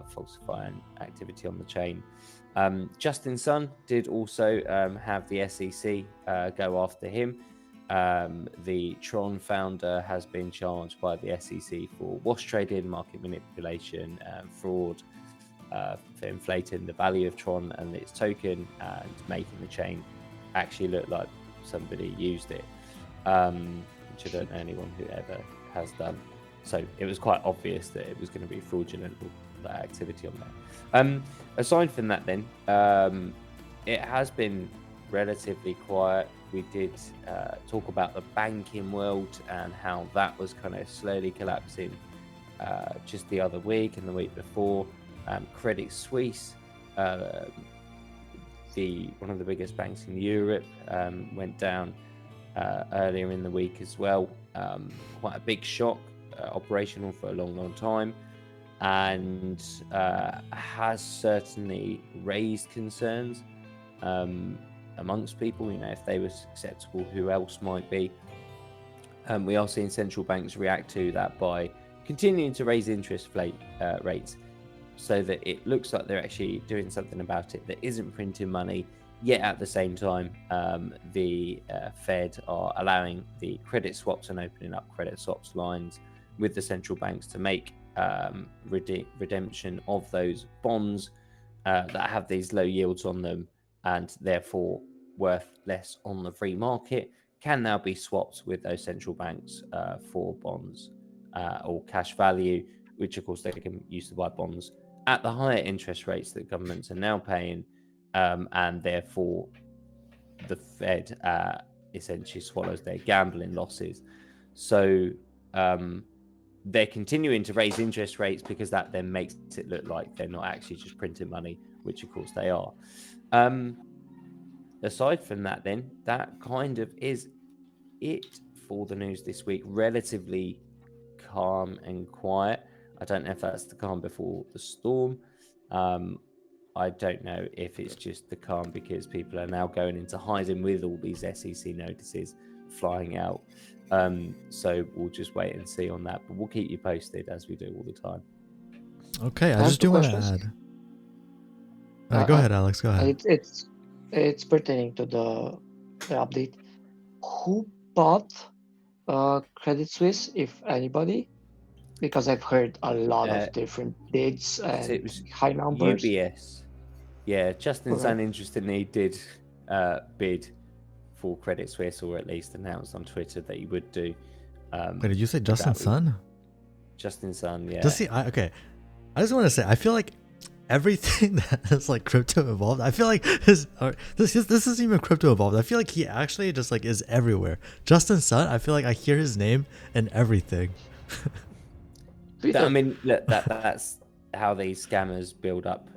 falsifying activity on the chain. Justin Sun did also have the SEC go after him. The Tron founder has been charged by the SEC for wash trading, market manipulation, fraud, for inflating the value of Tron and its token and making the chain actually look like somebody used it, which I don't know anyone who ever has done. So it was quite obvious that it was going to be fraudulent, that activity on there. Aside from that, then, it has been relatively quiet. We did talk about the banking world and how that was kind of slowly collapsing just the other week and the week before. Credit Suisse, one of the biggest banks in Europe, went down earlier in the week as well. Quite a big shock, operational for a long time, and has certainly raised concerns amongst people. If they were susceptible, who else might be? We are seeing central banks react to that by continuing to raise interest rates, so that it looks like they're actually doing something about it that isn't printing money. Yet at the same time, the Fed are allowing the credit swaps and opening up credit swaps lines with the central banks to make redemption of those bonds that have these low yields on them and therefore worth less on the free market, can now be swapped with those central banks for bonds or cash value, which of course they can use to buy bonds at the higher interest rates that governments are now paying, and therefore the Fed essentially swallows their gambling losses. So they're continuing to raise interest rates because that then makes it look like they're not actually just printing money, which of course they are. Aside from that, then, that kind of is it for the news this week. Relatively calm and quiet. I don't know if that's the calm before the storm. I don't know if it's just the calm because people are now going into hiding with all these SEC notices flying out. So we'll just wait and see on that. But we'll keep you posted as we do all the time. Okay, I have just two do want to questions. add. Go ahead, Alex. Go ahead. It's pertaining to the update. Who bought Credit Suisse, if anybody? Because I've heard a lot of different bids and it was high numbers. UBS. Yeah, Justin Sun interestingly did bid for Credit Suisse, or at least announced on Twitter that he would do. Wait, did you say Justin Sun? Justin Sun, yeah. Does he? Okay, I just want to say, I feel like everything that is like crypto evolved, I feel like this isn't even crypto evolved. I feel like he actually just like is everywhere. Justin Sun, I feel like I hear his name in everything. I mean, look, that's how these scammers build up,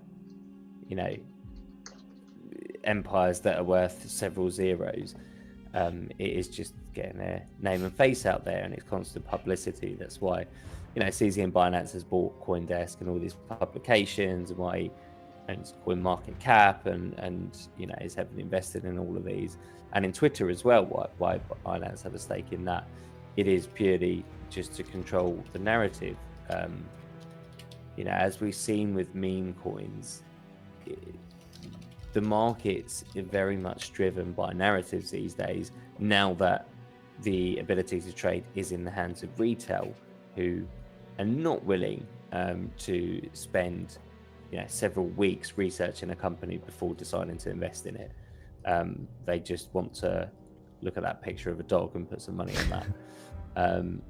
empires that are worth several zeros. It is just getting their name and face out there, and it's constant publicity. That's why, CZ and Binance has bought CoinDesk and all these publications, and why he owns CoinMarketCap and is heavily invested in all of these, and in Twitter as well. Why Binance have a stake in that? It is purely just to control the narrative. As we've seen with meme coins, the market's very much driven by narratives these days, now that the ability to trade is in the hands of retail, who are not willing to spend several weeks researching a company before deciding to invest in it. They just want to look at that picture of a dog and put some money on that.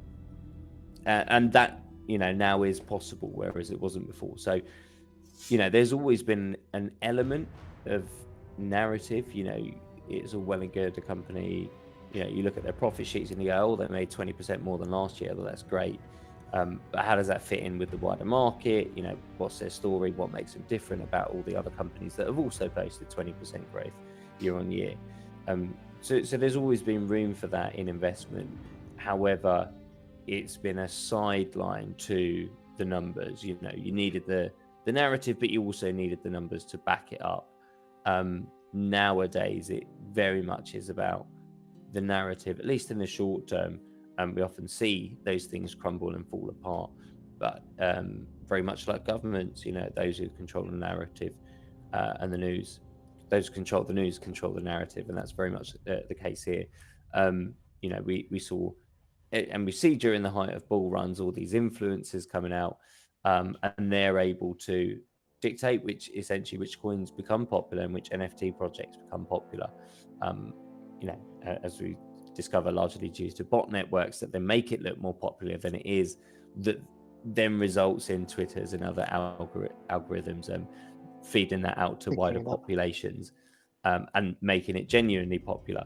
And that now is possible, whereas it wasn't before. So there's always been an element of narrative. It's all well and good, a company, you look at their profit sheets and you go, oh, they made 20% more than last year. Well, that's great. But how does that fit in with the wider market? What's their story? What makes them different about all the other companies that have also posted 20% growth year on year? So there's always been room for that in investment. However, it's been a sideline to the numbers. You needed the narrative, but you also needed the numbers to back it up. nowadays it very much is about the narrative, at least in the short term. And we often see those things crumble and fall apart. But very much like governments, those who control the narrative and the news, those who control the news control the narrative, and that's very much the case here. We saw, and we see during the height of bull runs, all these influencers coming out, and they're able to dictate which coins become popular and which NFT projects become popular. Um, as we discover, largely due to bot networks that then make it look more popular than it is, that then results in Twitters and other algorithms feeding that out to wider populations, and making it genuinely popular.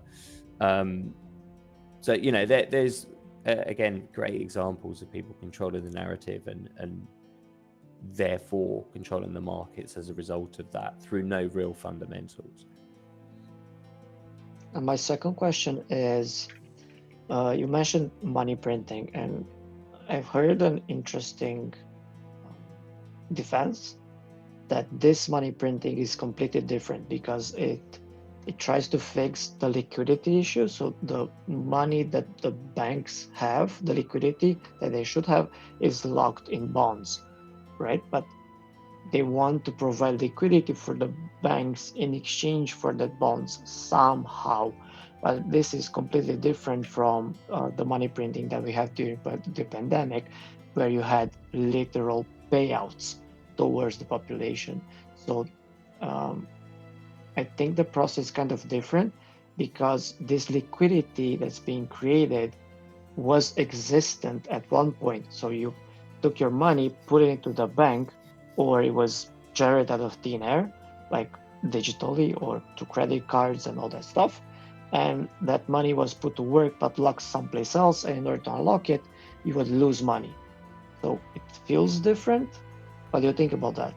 So there's again great examples of people controlling the narrative and therefore controlling the markets as a result of that through no real fundamentals. And my second question is, you mentioned money printing, and I've heard an interesting defense that this money printing is completely different because it tries to fix the liquidity issue. So the money that the banks have, the liquidity that they should have, is locked in bonds, right? But they want to provide liquidity for the banks in exchange for that bonds somehow. But this is completely different from the money printing that we have during the pandemic, where you had literal payouts towards the population. So I think the process is kind of different because this liquidity that's being created was existent at one point. So you took your money, put it into the bank, or it was generated out of thin air, like digitally or to credit cards and all that stuff. And that money was put to work but locked someplace else. And in order to unlock it, you would lose money. So it feels different. What do you think about that?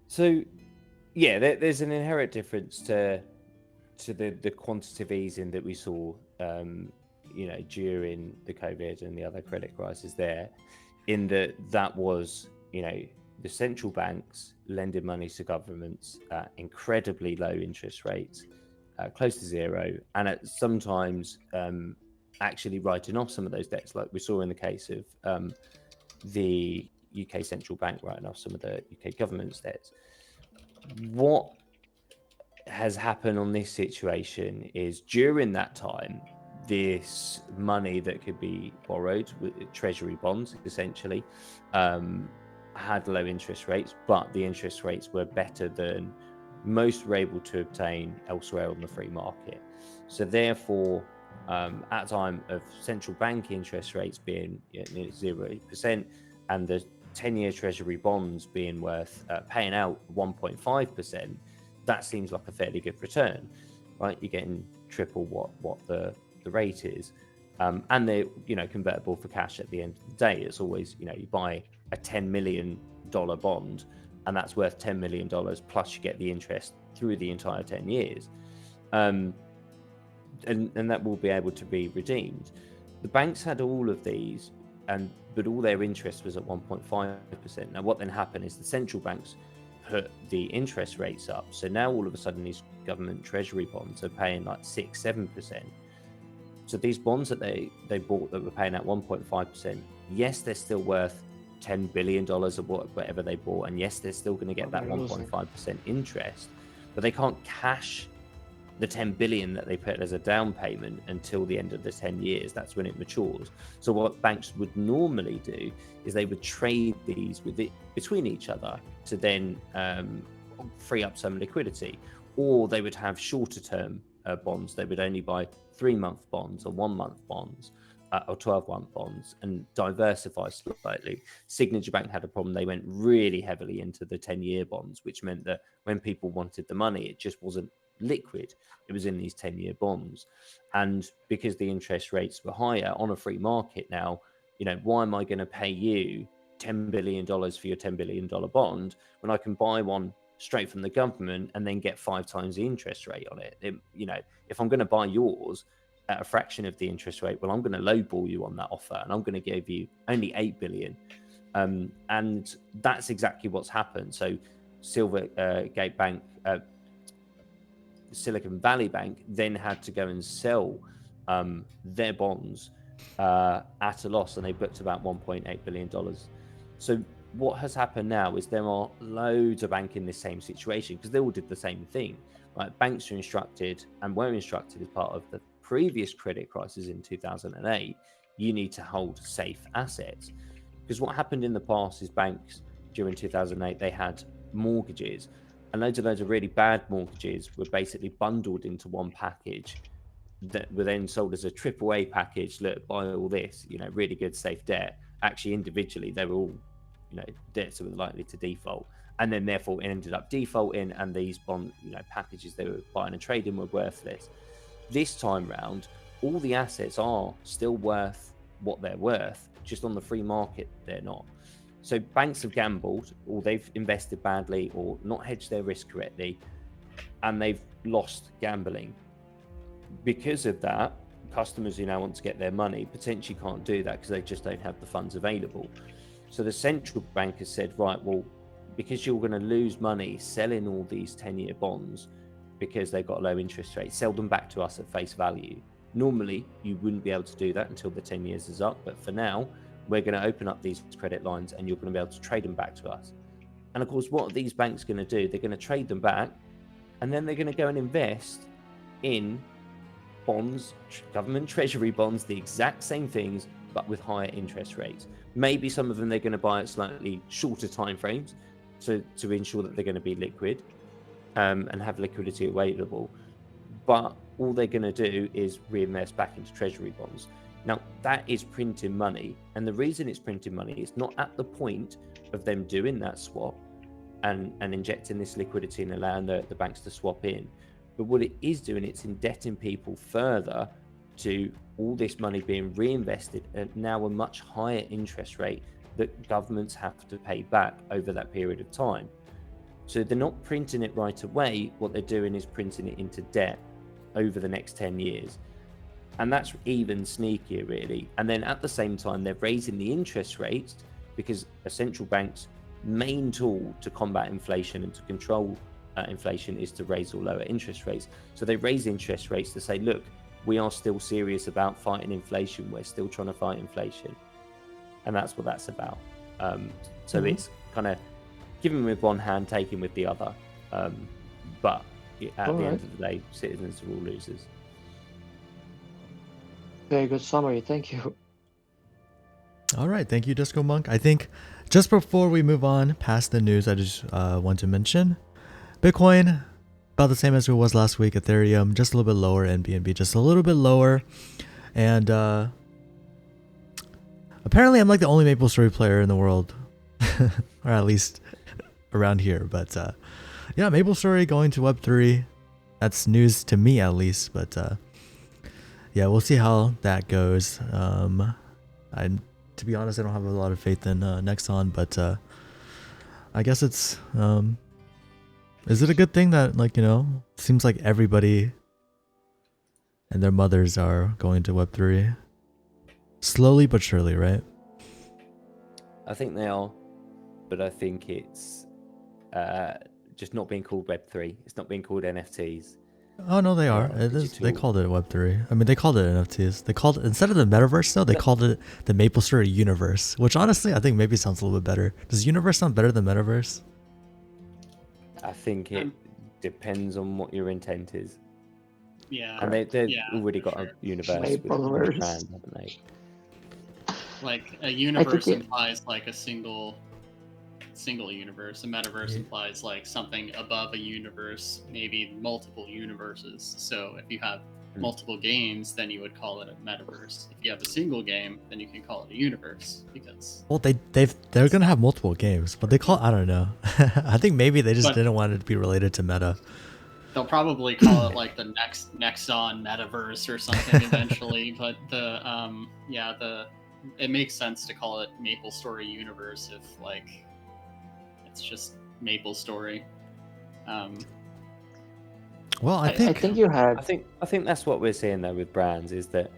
So, yeah, there's an inherent difference to the quantitative easing that we saw, during the COVID and the other credit crisis there, in that was, the central banks lending money to governments at incredibly low interest rates, close to zero, and at sometimes actually writing off some of those debts, like we saw in the case of the UK central bank writing off some of the UK government's debts. What has happened on this situation is during that time, this money that could be borrowed with treasury bonds essentially had low interest rates, but the interest rates were better than most were able to obtain elsewhere on the free market. So therefore, at time of central bank interest rates being 0% and the 10-year treasury bonds being worth paying out 1.5%, that seems like a fairly good return, right? You're getting triple what the rate is, and they're convertible for cash at the end of the day. It's always you buy a $10 million bond, and that's worth $10 million plus you get the interest through the entire 10 years, and that will be able to be redeemed. The banks had all of these, but all their interest was at 1.5%. Now, what then happened is the central banks put the interest rates up. So now all of a sudden these government treasury bonds are paying like 6-7%. So these bonds that they bought that were paying at 1.5%, yes, they're still worth $10 billion of whatever they bought, and yes, they're still going to get that 1.5% interest, but they can't cash the 10 billion that they put as a down payment until the end of the 10 years. That's when it matures. So what banks would normally do is they would trade these between each other to then free up some liquidity, or they would have shorter term bonds. They would only buy 3-month bonds or 1-month bonds or 12-month bonds and diversify slightly. Signature Bank had a problem. They went really heavily into the 10-year bonds, which meant that when people wanted the money, it just wasn't liquid. It was in these 10-year bonds, and because the interest rates were higher on a free market now, why am I going to pay you $10 billion for your $10 billion bond when I can buy one straight from the government and then get 5 times the interest rate on it? If I'm going to buy yours at a fraction of the interest rate, well, I'm going to lowball you on that offer, and I'm going to give you only 8 billion, and that's exactly what's happened. So Silvergate Bank, Silicon Valley Bank, then had to go and sell their bonds at a loss, and they booked about $1.8 billion. So what has happened now is there are loads of banks in this same situation because they all did the same thing. Right? Banks are instructed and were instructed as part of the previous credit crisis in 2008, you need to hold safe assets. Because what happened in the past is banks during 2008, they had mortgages, and loads of really bad mortgages were basically bundled into one package that were then sold as a AAA package. Look, buy all this, really good safe debt. Actually, individually, they were all, debts that were likely to default, and then therefore it ended up defaulting, and these bond, packages they were buying and trading were worthless. This time round, all the assets are still worth what they're worth, just on the free market they're not. So banks have gambled, or they've invested badly, or not hedged their risk correctly, and they've lost gambling. Because of that, customers who now want to get their money potentially can't do that because they just don't have the funds available. So the central bank has said, right, well, because you're going to lose money selling all these 10-year bonds because they've got low interest rates, sell them back to us at face value. Normally, you wouldn't be able to do that until the 10 years is up, but for now, we're going to open up these credit lines and you're going to be able to trade them back to us. And of course, what are these banks going to do? They're going to trade them back, and then they're going to go and invest in bonds, government treasury bonds, the exact same things, but with higher interest rates. Maybe some of them they're going to buy at slightly shorter time frames, so to ensure that they're going to be liquid and have liquidity available. But all they're going to do is reinvest back into treasury bonds. Now, that is printing money. And the reason it's printing money is not at the point of them doing that swap and injecting this liquidity and allowing the banks to swap in. But what it is doing, it's indebting people further to all this money being reinvested at now a much higher interest rate that governments have to pay back over that period of time. So they're not printing it right away. What they're doing is printing it into debt over the next 10 years. And that's even sneakier, really. And then at the same time, they're raising the interest rates because a central bank's main tool to combat inflation and to control inflation is to raise or lower interest rates. So they raise interest rates to say, look, we are still serious about fighting inflation. We're still trying to fight inflation. And that's what that's about. So it's kind of giving with one hand, taking with the other. But at the end of the day, citizens are all losers. Very good summary. Thank you. All right. Thank you, Discomonk. I think just before we move on past the news, I just want to mention Bitcoin, about the same as it was last week. Ethereum, just a little bit lower. And BNB, just a little bit lower. And apparently, I'm like the only MapleStory player in the world, or at least around here. But yeah, MapleStory going to Web3. That's news to me, at least. But yeah, we'll see how that goes. To be honest, I don't have a lot of faith in Nexon, but I guess it's. Is it a good thing that, like, seems like everybody and their mothers are going to Web3? Slowly but surely, right? I think they are, but I think it's just not being called Web3. It's not being called NFTs. Oh no, they are. It is. They called it Web3. I mean, they called it NFTs. They called it, instead of the metaverse, though, they called it the MapleStory universe, which honestly I think maybe sounds a little bit better. Does universe sound better than metaverse? I think it depends on what your intent is. Yeah. And they've already got a universe with a brand, haven't they? Like a universe implies like a single universe. A metaverse implies like something above a universe, maybe multiple universes. So if you have multiple games, then you would call it a metaverse. If you have a single game, then you can call it a universe, because they're gonna have multiple games, but I don't know. I think maybe they just didn't want it to be related to meta. They'll probably call it like the next Nexon metaverse or something eventually. But it makes sense to call it MapleStory universe if like it's just MapleStory. Well, I think you had. I think that's what we're seeing though with brands, is that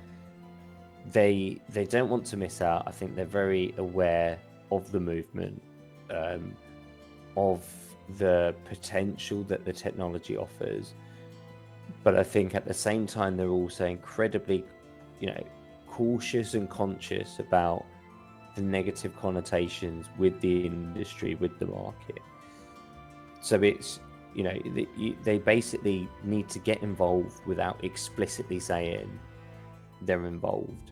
they don't want to miss out. I think they're very aware of the movement, of the potential that the technology offers, but I think at the same time they're also incredibly, cautious and conscious about the negative connotations with the industry, with the market. So it's, they basically need to get involved without explicitly saying they're involved.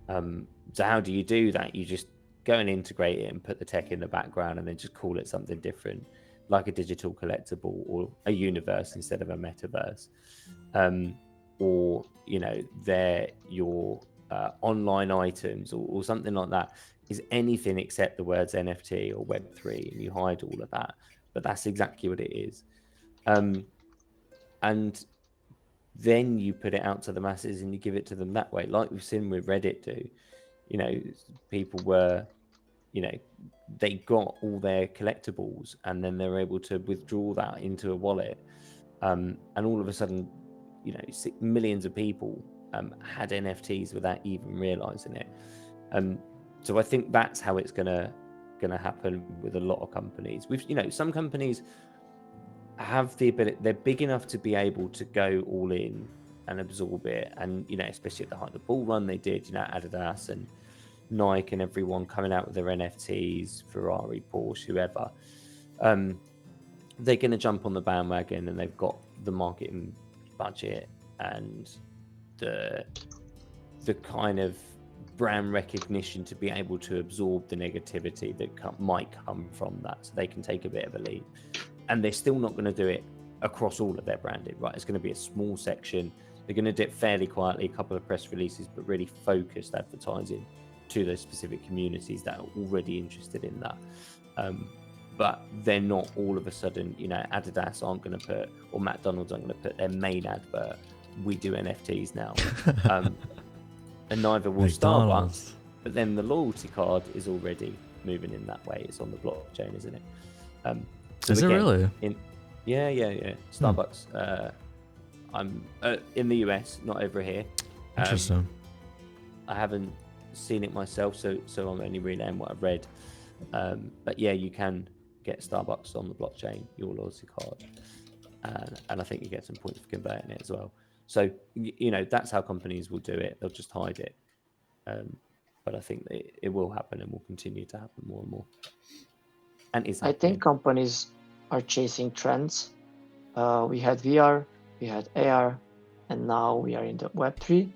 So how do you do that? You just go and integrate it and put the tech in the background and then just call it something different, like a digital collectible or a universe instead of a metaverse. Or, they're your online items or something like that is anything except the words NFT or Web3, and you hide all of that. But that's exactly what it is. And then you put it out to the masses and you give it to them that way, like we've seen with Reddit do. People were, they got all their collectibles and then they're able to withdraw that into a wallet. And all of a sudden, millions of people had NFTs without even realizing it. So I think that's how it's gonna happen with a lot of companies. We've, some companies have the ability, they're big enough to be able to go all in and absorb it, and especially at the height of the bull run they did, Adidas and Nike and everyone coming out with their NFTs, Ferrari, Porsche, whoever. They're going to jump on the bandwagon, and they've got the marketing budget and the kind of brand recognition to be able to absorb the negativity that might come from that, so they can take a bit of a lead. And they're still not going to do it across all of their branding, right? It's going to be a small section. They're going to do it fairly quietly, a couple of press releases, but really focused advertising to those specific communities that are already interested in that. But they're not all of a sudden, Adidas aren't going to put, or McDonald's aren't going to put their main advert, we do NFTs now. And neither will McDonald's. Starbucks. But then the loyalty card is already moving in that way. It's on the blockchain, isn't it? So Is it really? Yeah. Starbucks. I'm in the US, not over here. Interesting. I haven't seen it myself, so I'm only relaying what I've read. But yeah, you can get Starbucks on the blockchain, your loyalty card, and I think you get some points for converting it as well. So that's how companies will do it. They'll just hide it. But I think it will happen and will continue to happen more and more. And I think companies are chasing trends. We had VR, we had AR, and now we are in the Web3.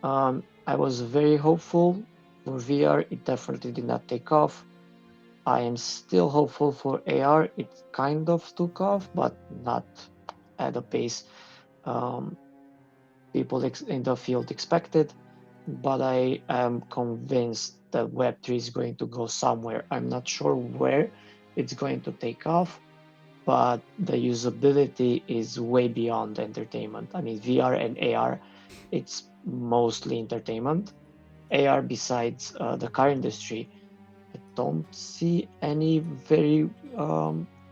I was very hopeful for VR. It definitely did not take off. I am still hopeful for AR. It kind of took off, but not at a pace people in the field expected. But I am convinced that Web3 is going to go somewhere. I'm not sure where it's going to take off, but the usability is way beyond entertainment. I mean, VR and AR, it's mostly entertainment. AR, besides the car industry, I don't see any very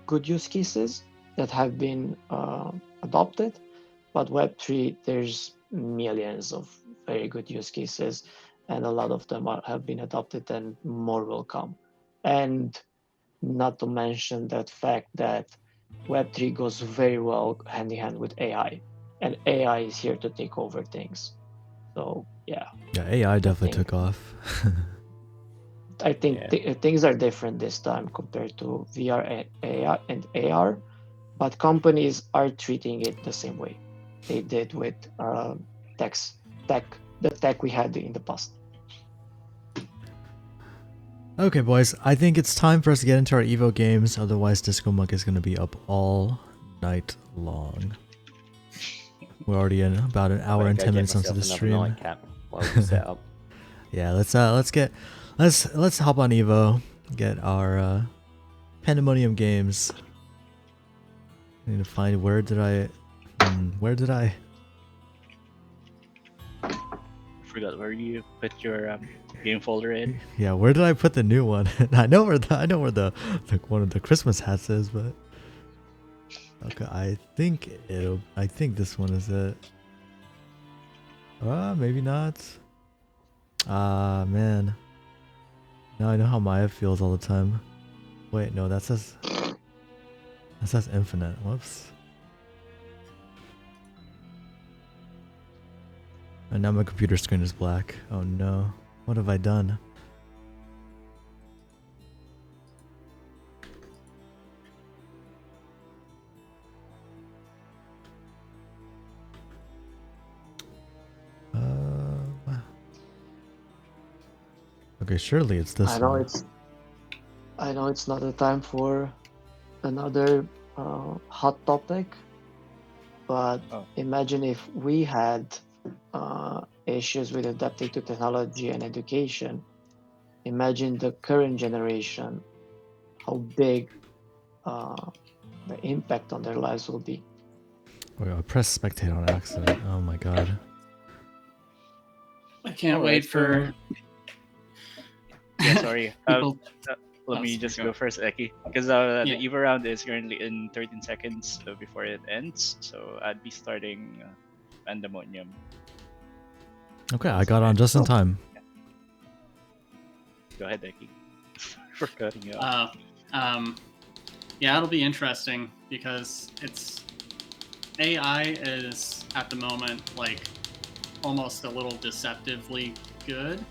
good use cases that have been adopted. But Web3, there's millions of very good use cases, and a lot of them have been adopted, and more will come. And not to mention that fact that Web3 goes very well hand in hand with AI, and AI is here to take over things. So yeah. Yeah, AI definitely took off. I think things are different this time compared to VR and AR, but companies are treating it the same way they did with the tech we had in the past. Okay, boys, I think it's time for us to get into our Evo games. Otherwise, Discomonk is going to be up all night long. We're already in about an hour and 10 minutes into the stream. While we set up. Yeah, let's hop on Evo, get our Pandemonium games. I need to find where did I Forgot where you put your game folder in. Yeah, where did I put the new one? I know where the one of the Christmas hats is, but okay, I think this one is it. Maybe not. Man. Now I know how Maiev feels all the time. Wait, no, that says It says infinite. Whoops. And now my computer screen is black. Oh no. What have I done? Okay, surely it's this I know one. it's not the time for another hot topic, but Oh. imagine if we had issues with adapting to technology and education. Imagine the current generation, how big the impact on their lives will be. Oh, I pressed spectate on accident. Oh my god. I can't All wait right, for Yeah, sorry. people. Let Oh, me sorry, just go. go first, Eki, because Yeah. the EVA round is currently in 13 seconds before it ends, so I'd be starting Pandemonium. Okay, I got on just in time. Go ahead, Eki. For cutting you off. Yeah, it'll be interesting because AI is at the moment like almost a little deceptively good.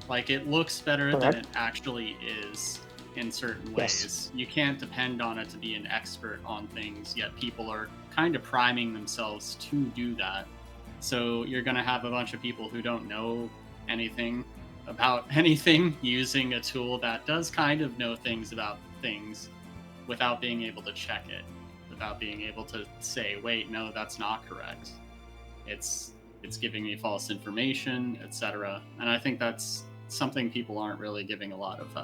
Like it looks better than Correct. it actually is in certain Yes. ways. You can't depend on it to be an expert on things, yet people are kind of priming themselves to do that. So you're going to have a bunch of people who don't know anything about anything using a tool that does kind of know things about things without being able to check it, without being able to say, wait, no, that's not correct. It's giving me false information, etc. And I think that's something people aren't really giving a lot of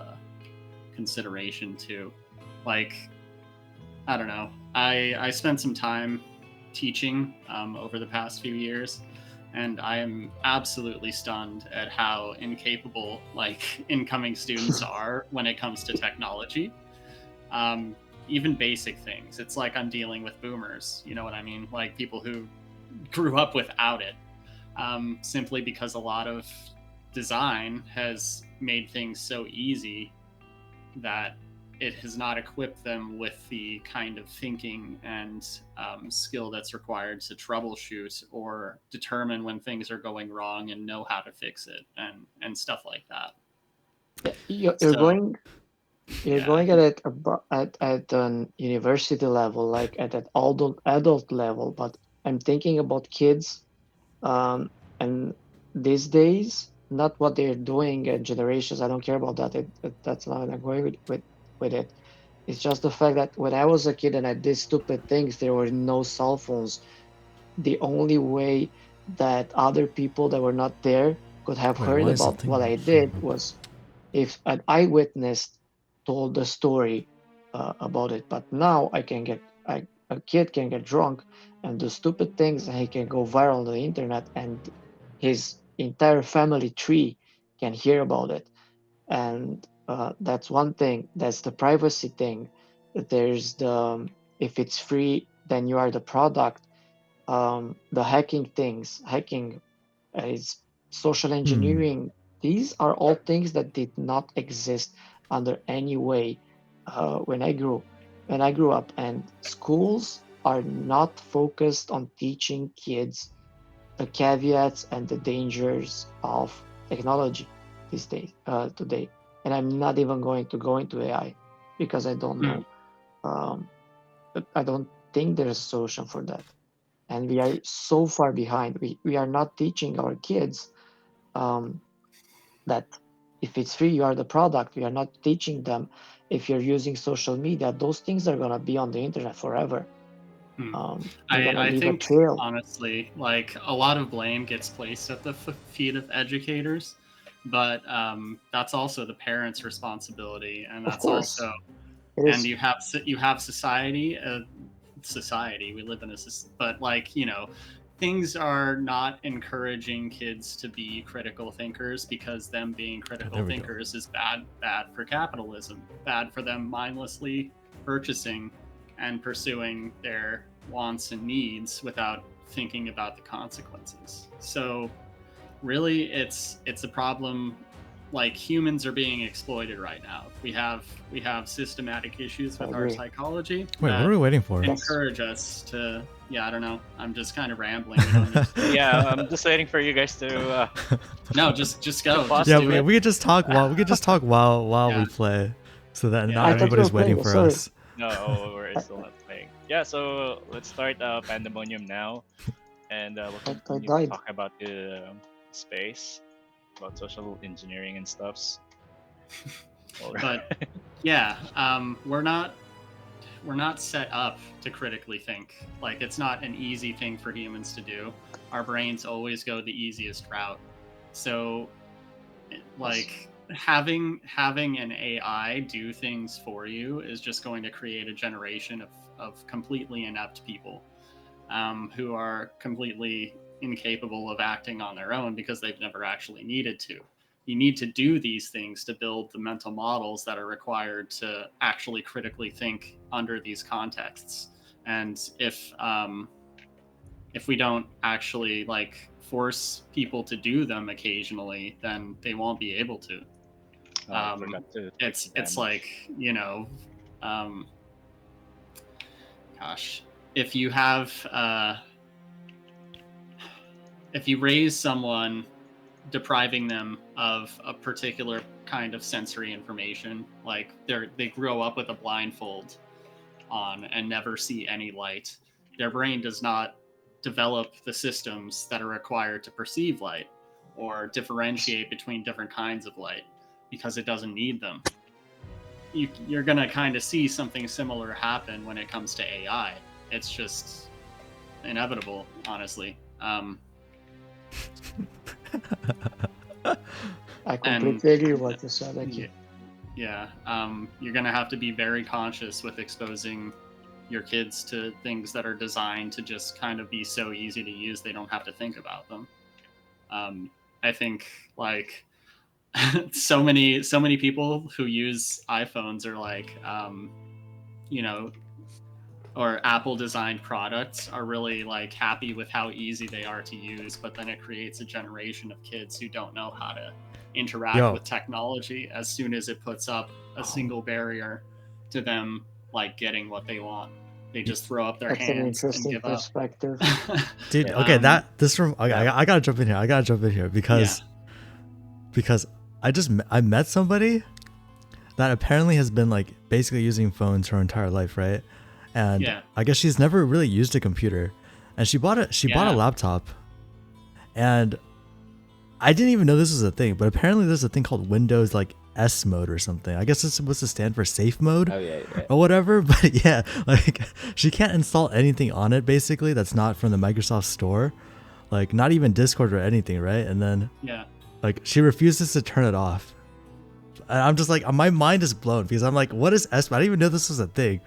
consideration to. Like, I don't know. I spent some time teaching over the past few years, and I am absolutely stunned at how incapable like incoming students are when it comes to technology. Even basic things. It's like I'm dealing with boomers. You know what I mean? Like people who grew up without it, simply because a lot of design has made things so easy that it has not equipped them with the kind of thinking and skill that's required to troubleshoot or determine when things are going wrong and know how to fix it and stuff like that. You're So going you're yeah, going at it at an university level, like at an adult level. But I'm thinking about kids, and these days, not what they're doing at generations. I don't care about that. That's not I'm going with it. It's just the fact that when I was a kid and I did stupid things, there were no cell phones. The only way that other people that were not there could have Wait, heard why is the about thing what I not did showing up? was if an eyewitness told the story about it. But now a kid can get drunk and do stupid things, and he can go viral on the internet, and his entire family tree can hear about it. And that's one thing. That's the privacy thing. There's the if it's free, then you are the product. The hacking things, hacking is social Hmm. engineering. These are all things that did not exist under any way when I grew up. And schools are not focused on teaching kids the caveats and the dangers of technology these days today. And I'm not even going to go into AI because I don't Hmm. know. Um, I don't think there's a solution for that. And we are so far behind. We are not teaching our kids um, that if it's free, you are the product. We are not teaching them if you're using social media, those things are going to be on the internet forever. Hmm. You're going to I leave a think trail. honestly, like a lot of blame gets placed at the feet of educators, but that's also the parents' responsibility, and Of that's course, also it and is. you have society. Society we live in but like things are not encouraging kids to be critical thinkers because them being Oh, critical there we go. thinkers is bad for capitalism, bad for them mindlessly purchasing and pursuing their wants and needs without thinking about the consequences. So really it's a problem like humans are being exploited right now. We have systematic issues with our Agree. psychology Wait, that what are we waiting for? encourage us to. Yeah, I don't know. I'm just kind of rambling. We don't need to- Yeah, I'm just waiting for you guys to. No, just go. Pause. Just Yeah, do we, it. we could just talk while Yeah. we play, so that Yeah. not I thought you everybody's were waiting playing, for sorry. us. No, we're still not playing. Yeah, so let's start Pandemonium now, and we'll I continue died. talk about the space, about social engineering and stuffs. But yeah, we're not set up to critically think. Like, it's not an easy thing for humans to do. Our brains always go the easiest route. So, like, having an AI do things for you is just going to create a generation of completely inept people who are completely incapable of acting on their own because they've never actually needed to. You need to do these things to build the mental models that are required to actually critically think under these contexts. And if we don't actually like force people to do them occasionally, then they won't be able to. I forgot to It's damage. like, you know, gosh, if you have if you raise someone depriving them of a particular kind of sensory information, like they grow up with a blindfold on and never see any light, their brain does not develop the systems that are required to perceive light or differentiate between different kinds of light because it doesn't need them. You're going to kind of see something similar happen when it comes to AI. It's just inevitable, honestly. I completely agree with what you said, Eki. Yeah, you're going to have to be very conscious with exposing your kids to things that are designed to just kind of be so easy to use they don't have to think about them. I think like so many people who use iPhones are like, you know, or Apple designed products are really like happy with how easy they are to use, but then it creates a generation of kids who don't know how to interact with technology as soon as it puts up a single barrier to them like getting what they want. They just throw up their That's an hands and interesting give up. perspective. Dude, Yeah. okay, I gotta jump in here because I met somebody that apparently has been like basically using phones her entire life, right? And Yeah. I guess she's never really used a computer, and she bought a laptop, and I didn't even know this was a thing, but apparently there's a thing called Windows like S mode or something. I guess it's supposed to stand for safe mode. Oh yeah. Or whatever, but yeah, like she can't install anything on it basically that's not from the Microsoft store, like not even Discord or anything, right? And then Yeah. like she refuses to turn it off. And I'm just like, my mind is blown because I'm like, what is S? I didn't even know this was a thing,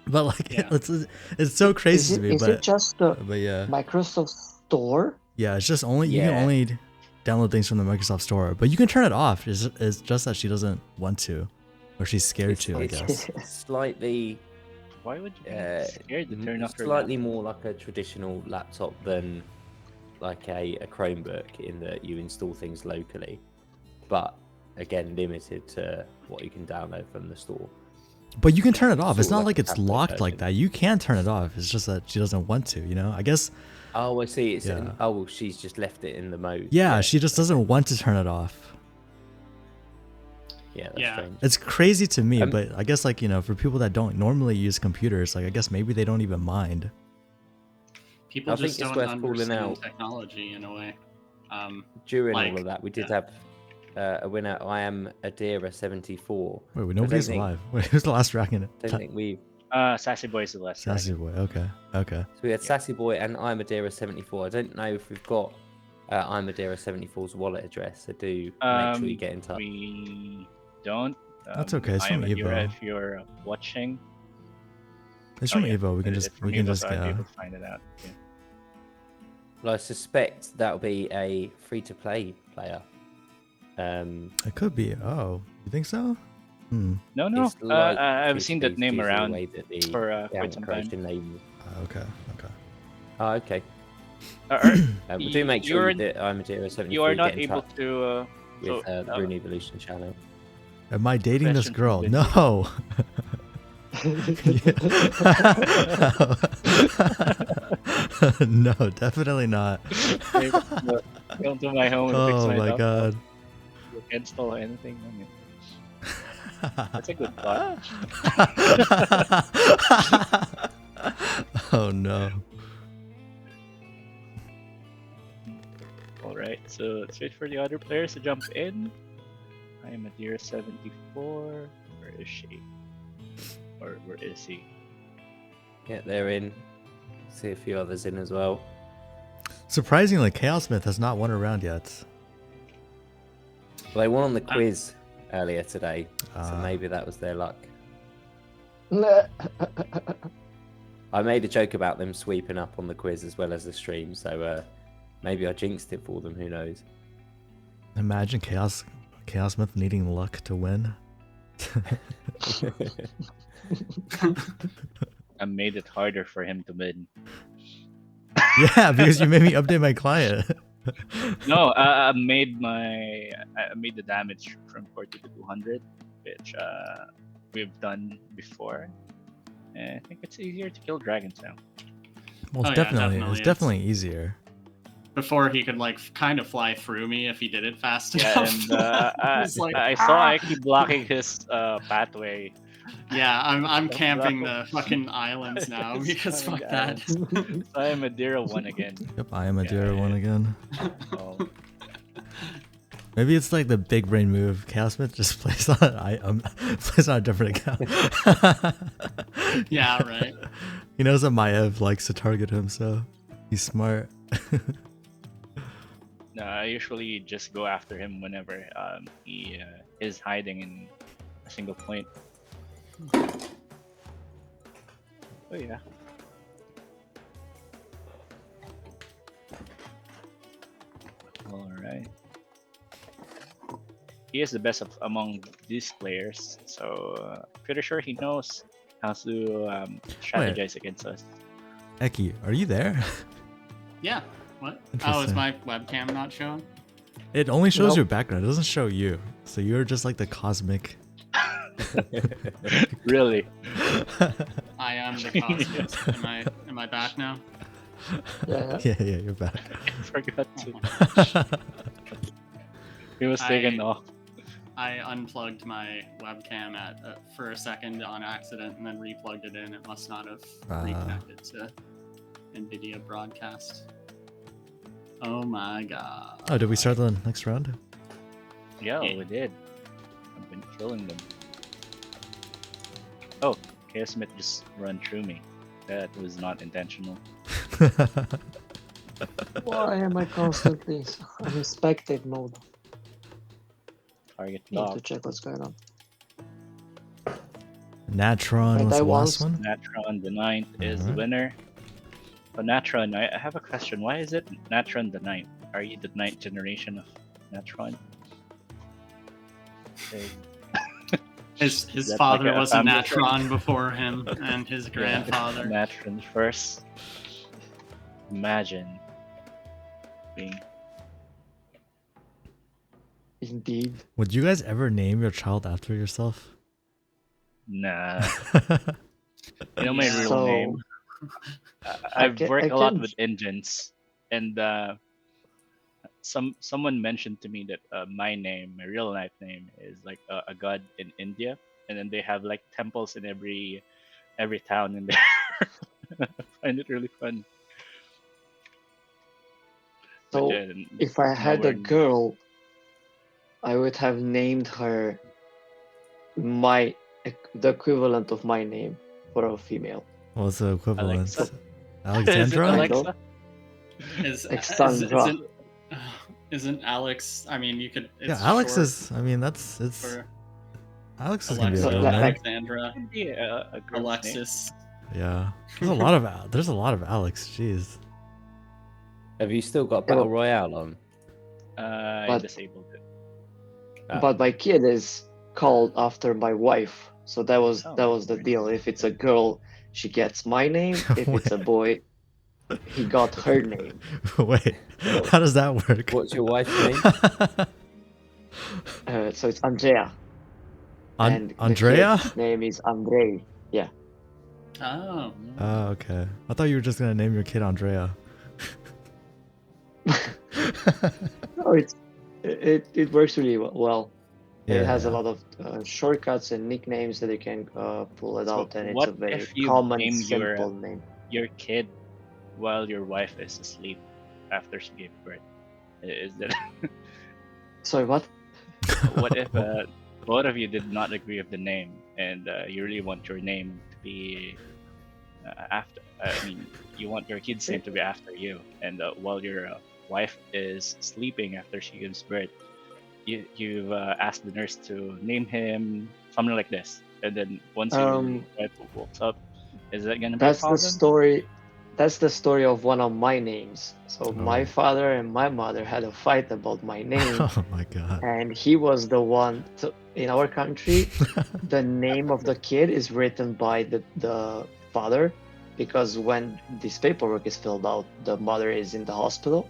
but like Yeah. it's so crazy to me. Is it just the But yeah, Microsoft Store? yeah, it's just only you can Yeah. only download things from the Microsoft store, but you can turn it off. It's just that she doesn't want to, or she's scared to, I It's guess. slightly Why would you be scared to m- turn off your slightly laptop? more like a traditional laptop than like a Chromebook, in that you install things locally, but again limited to what you can download from the store. But you can turn it off. Sort It's of not like like a it's tablet locked like version. that. You can turn it off. It's just that she doesn't want to, you know? I guess, Oh, I see. It's Yeah. oh, she's just left it in the mode. yeah, she just doesn't want to turn it off. Yeah, that's Yeah. strange. It's crazy to me, Um, but I guess, like, you know, for people that don't normally use computers, like, I guess maybe they don't even mind. People I think just it's don't worth calling understand out. technology in a way. During Like, all of that, we did yeah. have a winner. I am Adira 74. Wait, nobody's think- alive. Wait, who's the last dragon? Don't think we. Sassy Boy is the last Sassy dragon. boy. Okay. Okay. So we had Sassy Boy and I'm Adira 74. I don't know if we've got I'm Adira 74's wallet address. So do make sure you get in touch. We don't. That's okay, it's I am from Adira Evo. if you're watching. It's from yeah, Evo. We can it's just from we can Evo, just so I'd be go. able to find it out. Yeah. Well, I suspect that'll be a free-to-play player. It could be. Oh, you think so? Hmm. No, no. It's like I've seen that free-to-play name due to the around way that the for quite account some time. creation name. Okay. Okay. Oh, okay. Are- But do make sure you're- that I'm Adira 74. you are not get in able touch. to with So, the Rune Evolution channel. Am I dating this Question girl? from No. No, definitely not. Come to my home and fix Oh my my laptop. god. You can install anything on it. That's a good thought. Oh no. All right, so let's wait for the other players to jump in. I am at year 74. Where is she? Or where is he? Yeah, they're in. See a few others in as well. Surprisingly, Chaos Myth has not won a round yet. Well, they won on the quiz earlier today, so Ah. maybe that was their luck. Nah. I made a joke about them sweeping up on the quiz as well as the stream, so maybe I jinxed it for them. Who knows? Imagine Chaos Myth needing luck to win. I made it harder for him to win. Yeah, because you made me update my client. No, I made the damage from 40 to 200, which we've done before. And I think it's easier to kill dragons now. Well, Oh, it's yeah, definitely, definitely it's is. definitely easier. Before he could like kind of fly through me if he did it fast Yeah, enough. and It's like, I saw Ike blocking his pathway. yeah, I'm That's camping rough. the fucking islands now because Coming fuck down. that. So I am a Dira 1 again. Yep, I am a Yeah, Dira yeah. one again. Oh, Maybe it's like the big brain move. Chaos Myth just plays on plays on a different account. Yeah, right. He knows that Maiev likes to target him, so he's smart. no, I usually just go after him whenever he is hiding in a single point. Oh yeah. All right. He is the best among these players, so pretty sure he knows how to strategize against us. Eki, are you there? Yeah. What? Oh, is Interesting. my webcam not showing? It only shows Nope. your background. It doesn't show you. So you're just like the cosmic. Really? I am the cosmos. Am I back now? Yeah. Yeah, you're back. I forgot Oh to. my- He was taken I- off. I unplugged my webcam for a second on accident and then replugged it in. It must not have reconnected to NVIDIA broadcast. Oh my god. Oh, did we start the next round? Yeah, Yeah. we did. I've been killing them. Oh, Chaos Smith just run through me. That was not intentional. Why am I constantly? I'm in spectate mode. Target Need to locked. check what's going on. Natron But was I the last once- one. Natron the ninth is the Alright. winner. But Natron, I have a question. Why is it Natron the ninth? Are you the ninth generation of Natron? Okay. His That's father like a was a family Natron before him, and his grandfather. Natron first. Imagine being Indeed. Would you guys ever name your child after yourself? nah. You know my real So- name. I've can- worked I a lot can- with engines, and someone mentioned to me that my name, my real life name, is like a god in India, and then they have like temples in every town in there. I find it really fun. But So then, if I had nowhere a girl, I would have named her the equivalent of my name for a female. What's the equivalent? Alexa. Is it Alexandra? Alexa? Alexandra. Isn't Alex? I mean, you could. Yeah, It's Alex short is. I mean, it's. for Alex is gonna be a Alexa, good Like- name. Alexandra, Could be a girl's name. Alexis. Yeah. There's a lot of. There's a lot of Alex. Jeez. Have you still got Battle Royale on? I But- disabled it. Ah. But my kid is called after my wife, so that was Oh, the right. deal. If it's a girl, she gets my name. If it's a boy, he got her name. Wait. How does that work? What's your wife's name? So it's Andrea, and the Andrea? kid's name is Andrei. Yeah. Oh, Oh, okay. I thought you were just gonna name your kid Andrea. No, it works really well. It has a Yeah. lot of shortcuts and nicknames that you can pull it So out, and it's what a very if you common, name simple name. your kid while your wife is asleep after she gave birth? Is that Sorry, what? what if both of you did not agree with the name and you really want your name to be after? I mean, you want your kid's name to be after you, and while your wife is sleeping after she gives birth, you've asked the nurse to name him something like this, and then once your Um, wife wakes up, is that gonna be a that's the problem? story. That's the story of one of my names. So my Oh. father and my mother had a fight about my name, Oh my god. and he was the one. In our country, the name of the kid is written by the father, because when this paperwork is filled out, the mother is in the hospital.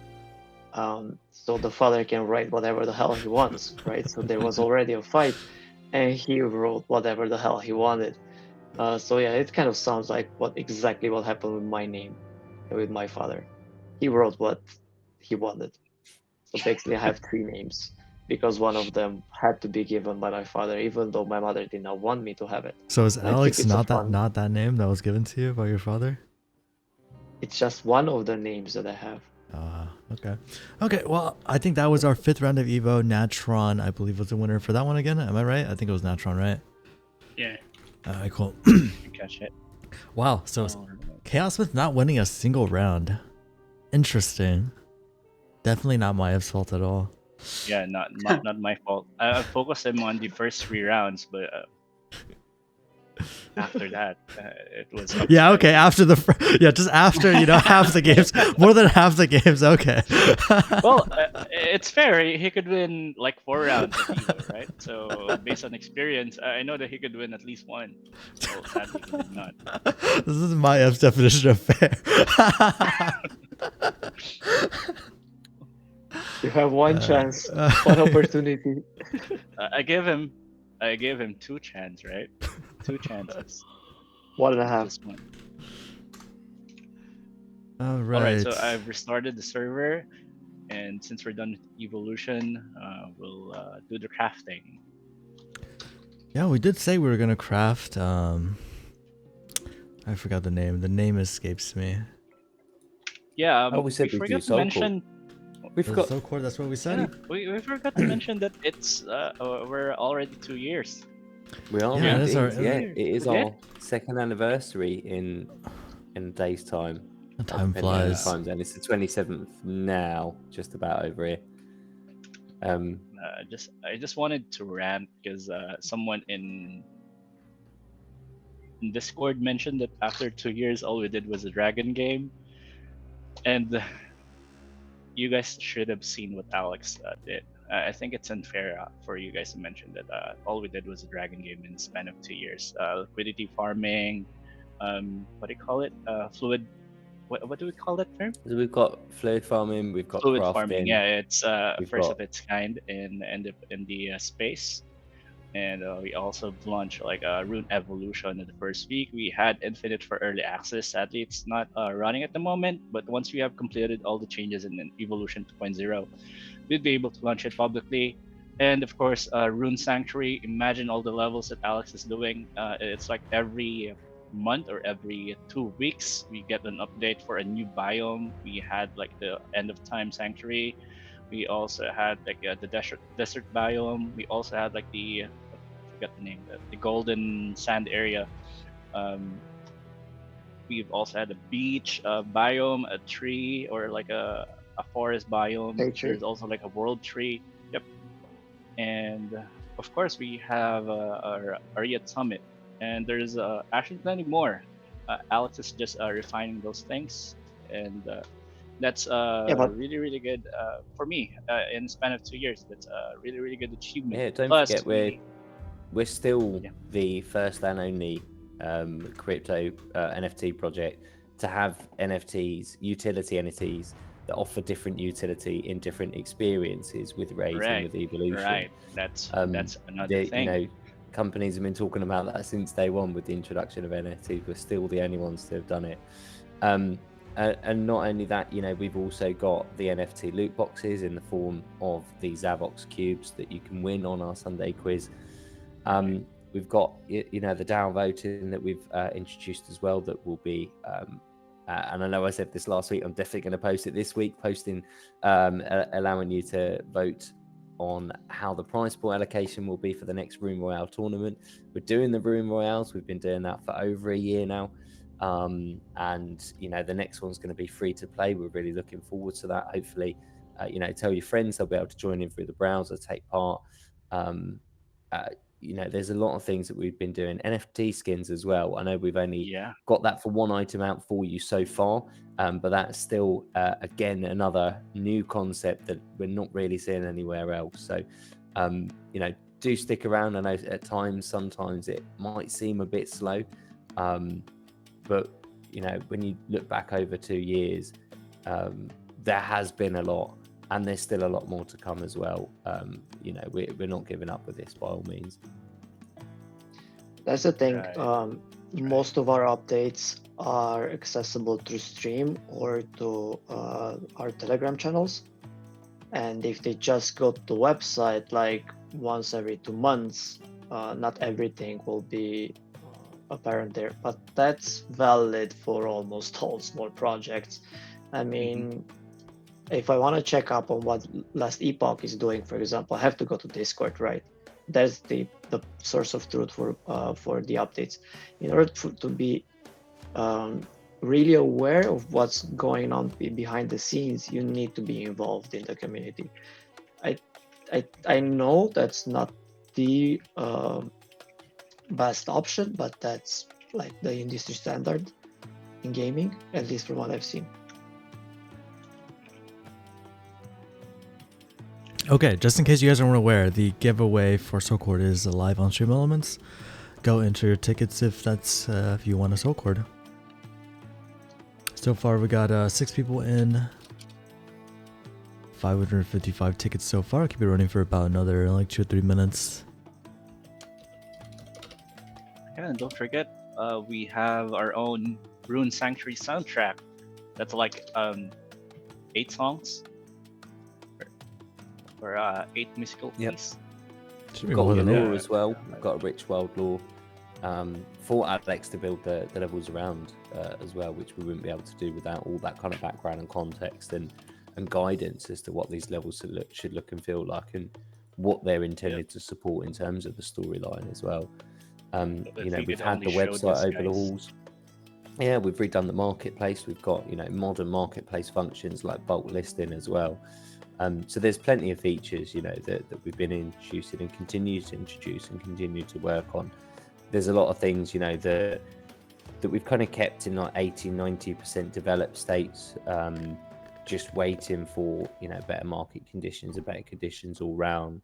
So the father can write whatever the hell he wants, right? So there was already a fight, and he wrote whatever the hell he wanted. So yeah, it kind of sounds like what happened with my name, with my father. He wrote what he wanted. So basically, I have three names because one of them had to be given by my father, even though my mother did not want me to have it. So is I think Alex it's a not that fun. not that name that was given to you by your father? It's just one of the names that I have. Okay. Okay, well, I think that was our 5th round of Evo. Natron, I believe, was the winner for that one again. Am I right? I think it was Natron, right? yeah. Alright, cool. You catch it. Wow, so Oh, Chaos Smith not winning a single round. Interesting. Definitely not Maev's fault at all. yeah, not my fault. I focused him on the first 3 rounds, but after that, it was up to Yeah, him. okay, after yeah, just after, half the games, more than half the games, okay. Well, it's fair. He could win like 4 rounds of Evo, right? So based on experience, I know that he could win at least one. So sadly, he did not. This is Maev's definition of fair. You have one chance, one opportunity. I gave him 2 chances, right? 2 chances. One and a He half. just won. All All right, right. so I've restarted the server, and since we're done with evolution, we'll do the crafting. Yeah, we did say we were gonna craft. I forgot the name. The name escapes me. Yeah, Oh, we said we we'd do forgot to soul core. mention. We The forgot. so core. That's what we Yeah, said. we forgot to mention that it's we're already 2 years. We are Yeah, indeed. it is our- Yeah, it is We did? our 2nd anniversary in a day's time. Time Depending on the flies. time zone. It's the 27th now, just about over here. I just wanted to rant because someone in Discord mentioned that after 2 years, all we did was a dragon game, and you guys should have seen what Alex did. I think it's unfair for you guys to mention that all we did was a dragon game in the span of 2 years. Liquidity farming, what do you call it? Fluid. What do we call that term? So we've got fluid farming, we've got Fluid crafting. farming. Yeah, it's we've first got- of its kind in the space. And we also launched like a rune evolution in the first week. We had infinite for early access. Sadly, it's not running at the moment, but once we have completed all the changes in evolution 2.0, we'll be able to launch it publicly. And of course, rune sanctuary. Imagine all the levels that Alex is doing. It's like every month or every 2 weeks we get an update for a new biome. We had like the end of time sanctuary. We also had like the desert biome. We also had like the I forgot the name, the golden sand area. Um, we've also had a beach biome, a tree, or like a forest biome. Nature. There's also like a world tree. Yep. And of course, we have our Ariat Summit. And there's actually plenty more. Alex is just refining those things. And that's but really, really good for me in the span of 2 years. That's a really, really good achievement. Yeah, don't Plus, forget we're still Yeah. the first and only crypto NFT project to have NFTs, utility NFTs that offer different utility in different experiences with raids and Right. with evolution. Right. That's another You thing. know, companies have been talking about that since day one with the introduction of NFT. We're still the only ones to have done it. And not only that, you know, we've also got the NFT loot boxes in the form of the Zavox cubes that you can win on our Sunday quiz. We've got, you know, the DAO voting that we've introduced as well, that will be, and I know I said this last week, I'm definitely going to post it this week, allowing you to vote on how the prize pool allocation will be for the next Room Royale tournament. We're doing the Room Royales. We've been doing that for over a year now. And, you know, the next one's going to be free to play. We're really looking forward to that. Hopefully, you know, tell your friends, they'll be able to join in through the browser, take part. You know, there's a lot of things that we've been doing. NFT skins as well. I know we've only got that for one item out for you so far, but that's still, again, another new concept that we're not really seeing anywhere else. So, you know, do stick around. I know at times, sometimes it might seem a bit slow, but, you know, when you look back over 2 years, there has been a lot, and there's still a lot more to come as well. You know, we're not giving up with this by all means. That's the thing. Right. Most of our updates are accessible through stream or to our Telegram channels. And if they just go to the website like once every 2 months, not everything will be apparent there. But that's valid for almost all small projects. I mean, if I want to check up on what Last Epoch is doing, for example, I have to go to Discord, right? That's the source of truth for the updates. In order to be really aware of what's going on behind the scenes, you need to be involved in the community. I know that's not the best option, but that's like the industry standard in gaming, at least from what I've seen. Okay, just in case you guys aren't aware, the giveaway for Soul Cord is live on Stream Elements. Go enter your tickets if you want a Soul Cord. So far, we got 6 people in. 555 tickets so far. I'll keep it running for about another like 2 or 3 minutes. Yeah, and don't forget, we have our own Rune Sanctuary soundtrack. That's like 8 songs. Or 8 musical pieces. Should be Got more the than lore 8. as well. We've got a rich world lore for Alex to build the levels around as well, which we wouldn't be able to do without all that kind of background and context and guidance as to what these levels should look and feel like, and what they're intended to support in terms of the storyline as well. You know, we've had the website overhauls. Yeah, we've redone the marketplace. We've got, you know, modern marketplace functions like bulk listing as well. So there's plenty of features, you know, that we've been introducing and continue to introduce and continue to work on. There's a lot of things, you know, that we've kind of kept in like 80-90% developed states, just waiting for, you know, better market conditions and better conditions all round.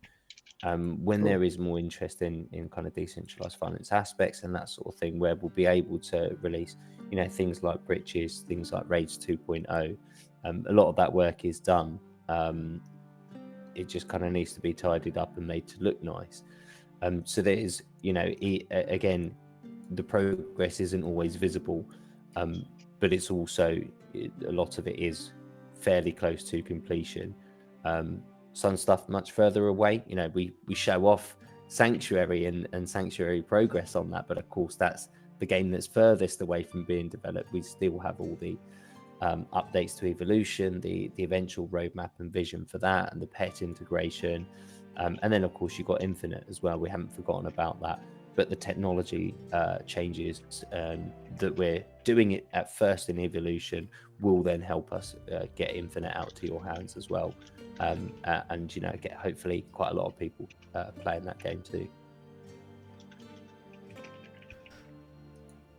When there is more interest in kind of decentralized finance aspects and that sort of thing, where we'll be able to release, you know, things like bridges, things like Raids 2.0. A lot of that work is done. It just kind of needs to be tidied up and made to look nice. So there is, you know, again, the progress isn't always visible, but it's also, a lot of it is fairly close to completion. Some stuff much further away, you know, we show off Sanctuary and Sanctuary progress on that, but of course that's the game that's furthest away from being developed. We still have all the updates to Evolution, the eventual roadmap and vision for that, and the pet integration, and then of course you've got Infinite as well. We haven't forgotten about that, but the technology changes that we're doing it at first in Evolution will then help us get Infinite out to your hands as well, and, you know, get hopefully quite a lot of people playing that game too.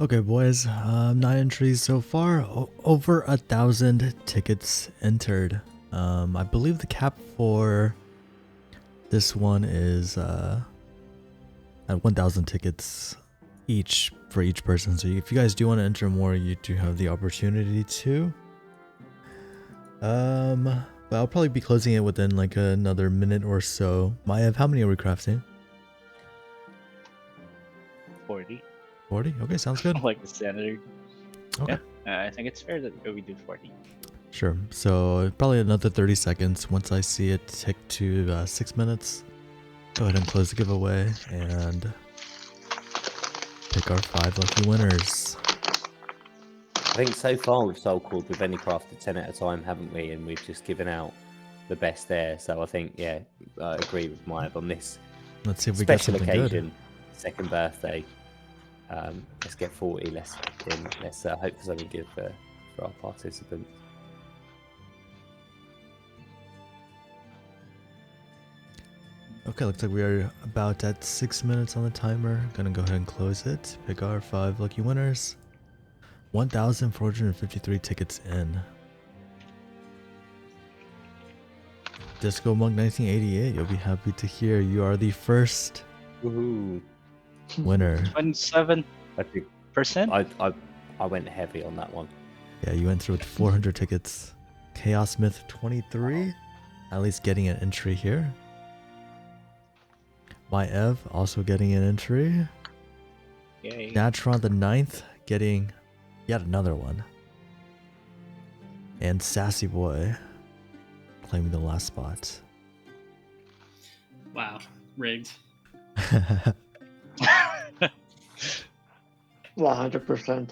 Okay, boys, 9 entries so far. Over 1,000 tickets entered. I believe the cap for this one is at 1,000 tickets each for each person. So if you guys do want to enter more, you do have the opportunity to. But I'll probably be closing it within like another minute or so. Maiev, how many are we crafting? 40. 40? Okay, sounds good. Like the standard. Okay. Yeah, I think it's fair that we do 40. Sure. So probably another 30 seconds. Once I see it tick to 6 minutes, go ahead and close the giveaway and pick our 5 lucky winners. I think so far with Soul Cord, we've only crafted 10 at a time, haven't we? And we've just given out the best there. So I think, yeah, I agree with Maiev on this. Let's see if we get Special something occasion, good. second birthday. Let's get 40. Let's hope for something good for our participants. Okay, looks like we are about at 6 minutes on the timer. Gonna go ahead and close it. Pick our 5 lucky winners. 1,453 tickets in. Discomonk 1988, you'll be happy to hear you are the first Woohoo! winner. 27%? I think I went heavy on that one. Yeah, you went through with 400 tickets. Chaos Myth 23, at least getting an entry here. Maiev also getting an entry. Yay. Natron the 9th getting yet another one. And Sassy Boy claiming the last spot. Wow, rigged. 100%.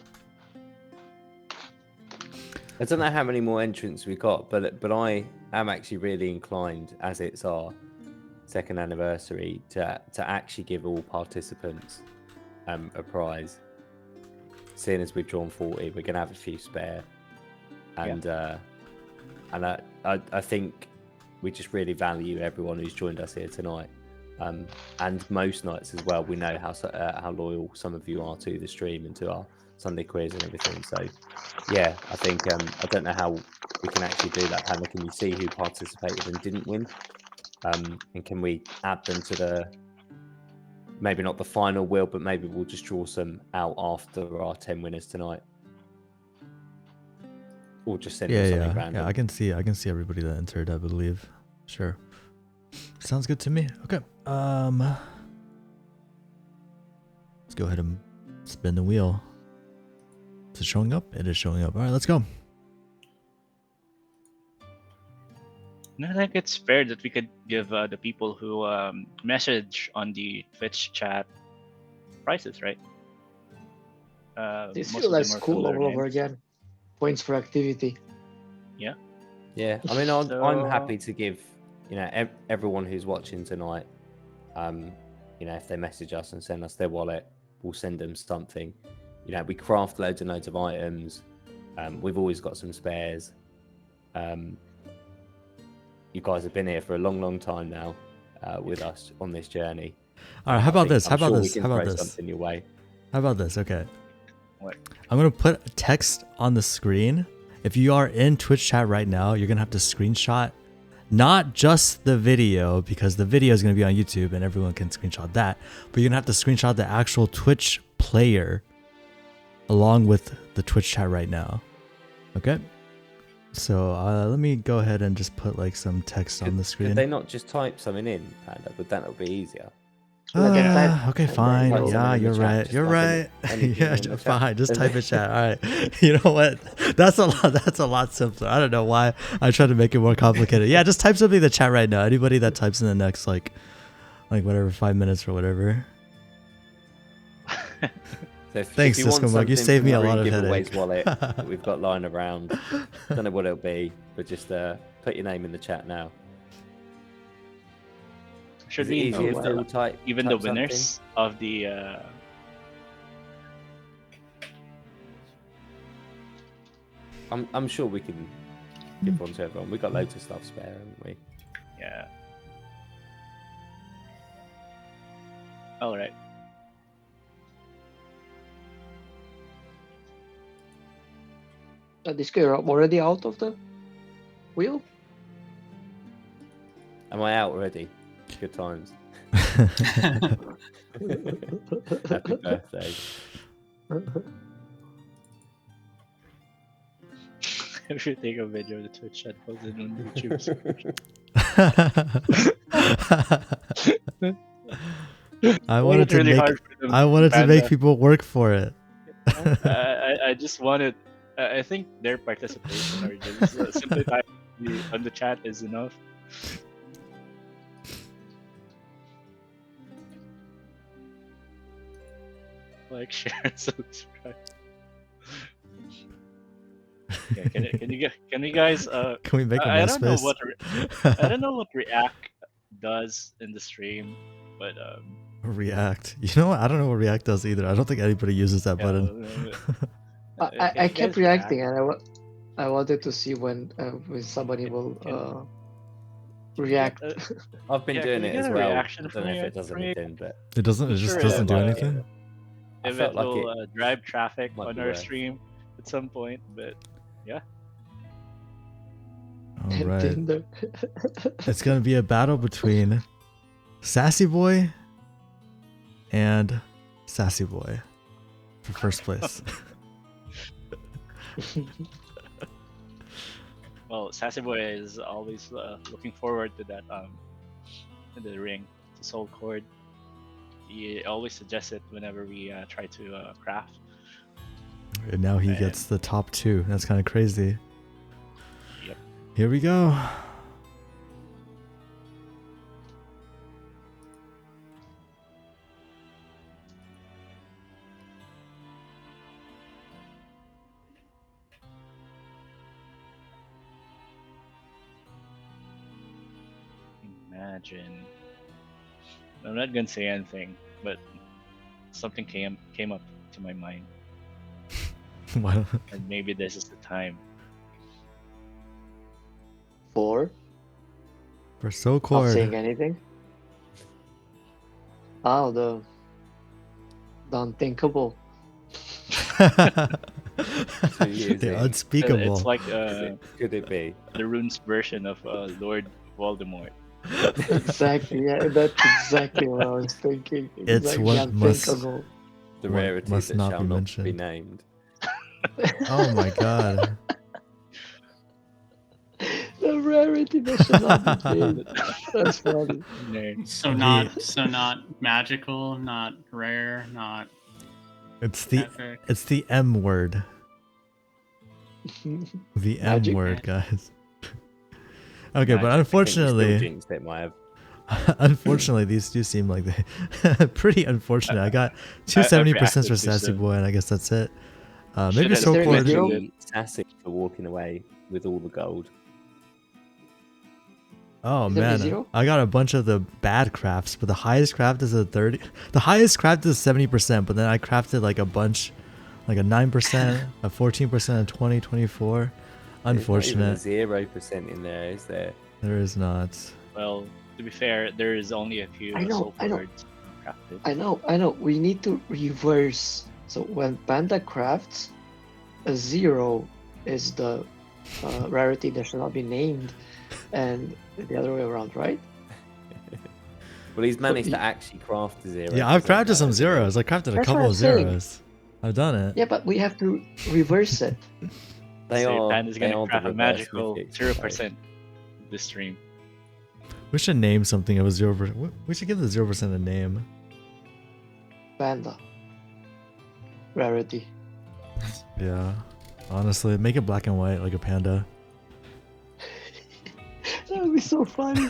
I don't know how many more entrants we got, but I am actually really inclined, as it's our second anniversary, to actually give all participants a prize. Seeing as we've drawn 40, we're gonna have a few spare, and I think we just really value everyone who's joined us here tonight, and most nights as well. We know how loyal some of you are to the stream and to our Sunday quiz and everything. So yeah, I think I don't know how we can actually do that. Panda, can you see who participated and didn't win? And can we add them to the, maybe not the final wheel, but maybe we'll just draw some out after our 10 winners tonight, or just send them something random. Yeah, I can see everybody that entered, I believe. Sure, sounds good to me. Okay, let's go ahead and spin the wheel. Is it showing up? It is showing up. All right, let's go. And I think it's fair that we could give the people who message on the Twitch chat prizes, right? This most feels of like them are school all familiar over names. again. Points for activity. Yeah. Yeah, I mean, I'm So- happy to give, everyone who's watching tonight, if they message us and send us their wallet, we'll send them something. We craft loads and loads of items. We've always got some spares. You guys have been here for a long, long time now with us on this journey. All right, how about this? I'm How about sure this? we can How about throw this? something your way. How about this? Okay. What? I'm going to put text on the screen. If you are in Twitch chat right now, you're going to have to screenshot not just the video, because the video is going to be on YouTube and everyone can screenshot that, but you're going to have to screenshot the actual Twitch player along with the Twitch chat right now. Okay? So let me go ahead and just put like some text on the screen. Could they not just type something in, Panda? Would that not be easier? Okay, fine. Type Yeah, something in you're the chat, right. just You're type in right. anything Yeah, in the chat. fine. Just type in chat. All right. You know what? That's a lot simpler. I don't know why I try to make it more complicated. Yeah, just type something in the chat right now. Anybody that types in the next like whatever 5 minutes or whatever. So Thanks, if you want Discomonk. You something saved from me a the lot of giveaways headache. wallet that we've got lying around. Don't know what it'll be, but just put your name in the chat now. Should Is it we easier include if they'll type even the type something? winners of the I'm sure we can give one to everyone. We've got loads of stuff spare, haven't we? yeah. All right. This guy already out of the wheel? Am I out already? Good times. Happy birthday. If you take a video of the Twitch chat, post it on YouTube. I Make wanted it to really make hard for them, I wanted to make Panda. people work for it. I just wanted. I think their participation or just simply typing on the chat is enough. Like, share, and subscribe. Yeah, can you guys Can we make a I don't know MySpace? what I don't know what React does in the stream, but React. You know what? I don't know what React does either. I don't think anybody uses that yeah, button. I can you kept guys reacting, react? and I wanted to see when somebody will Can you get react. I've been yeah, doing can you it get as a well. I reaction don't know if it does from you? anything, but It doesn't. It I'm just sure doesn't do that, anything. I if felt it like will it drive traffic might on be our worth. stream at some point, but yeah. All And right. Tinder. It's gonna be a battle between Sassy Boy and Sassy Boy for first place. Well, Sassy Boy is always looking forward to that in the ring, the soul cord. He always suggests it whenever we try to craft. And now he Man. gets the top 2. That's kind of crazy. Yep. Here we go. Imagine. I'm not gonna say anything, but something came up to my mind, Wow. and maybe this is the time. 4. For so Not saying cord. anything. Oh, the unthinkable. Too easy. The It's unspeakable. like Could it be? the runes version of Lord Voldemort. Exactly. Yeah, that's exactly what I was thinking. It's Exactly what must- unthinkable. The What rarity must that not shall be not mentioned. be named. Oh my god. The rarity that should not be named. That's funny. Nerd. So The- not magical, not rare, not It's the epic. it's the M word. The M Magic? word, guys. Okay, No, but I think you still unfortunately, jinxed it, Maiev. unfortunately, these do seem like they pretty unfortunate. I got I 270% reacted for too Sassy soon. Boy, and I guess that's it. Maybe Should've Soul there Cord. zero? Be sassy for walking away with all the gold. Oh Is there a man, zero? I got a bunch of the bad crafts, but the highest craft is a 30. The highest craft is 70%, but then I crafted like a bunch, like a 9%, a 14%, a 20, 24. Unfortunate. There's not even a 0% in there, is there? There is not. Well, to be fair, there is only a few I know, soul I know. cords crafted. I know. We need to reverse. So when Panda crafts, a 0 is the rarity that should not be named, and the other way around, right? Well, he's managed you- to actually craft a 0. Yeah, I've crafted some zeros. I crafted a That's couple what of I'm saying. zeros. I've done it. Yeah, but we have to reverse it. They Say are. Panda's they gonna are the craft a reverse magical mythics, 0% this stream. We should name something of a 0%. We should give the 0% a name. Panda. Rarity. Yeah. Honestly, make it black and white like a panda. That would be so funny.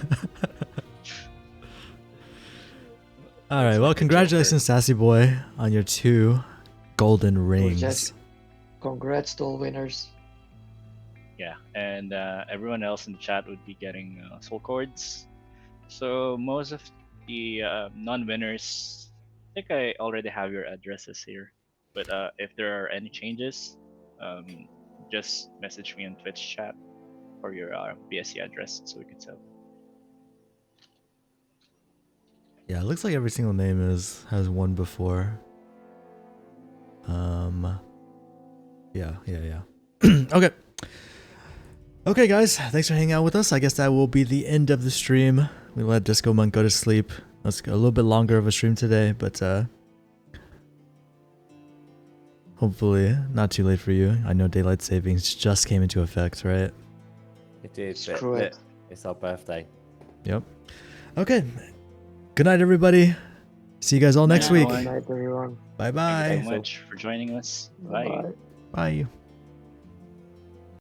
All right. Well, congratulations, Sassy Boy, on your 2 golden rings. just- Congrats to all winners. Yeah, and everyone else in the chat would be getting soul cords. So most of the non-winners, I think I already have your addresses here. But if there are any changes, just message me on Twitch chat or your BSC address so we can tell. Yeah, it looks like every single name has one before. Yeah. Okay. Okay, guys, thanks for hanging out with us. I guess that will be the end of the stream. We let Discomonk go to sleep. Let's go a little bit longer of a stream today, but Hopefully, not too late for you. I know daylight savings just came into effect, right? It did. Screw but it. It's our birthday. Yep. Okay. Good night, everybody. See you guys all next Night, week. everyone. Good night, everyone. Bye Thank you bye. so much for joining us. Bye Bye. bye. Bye.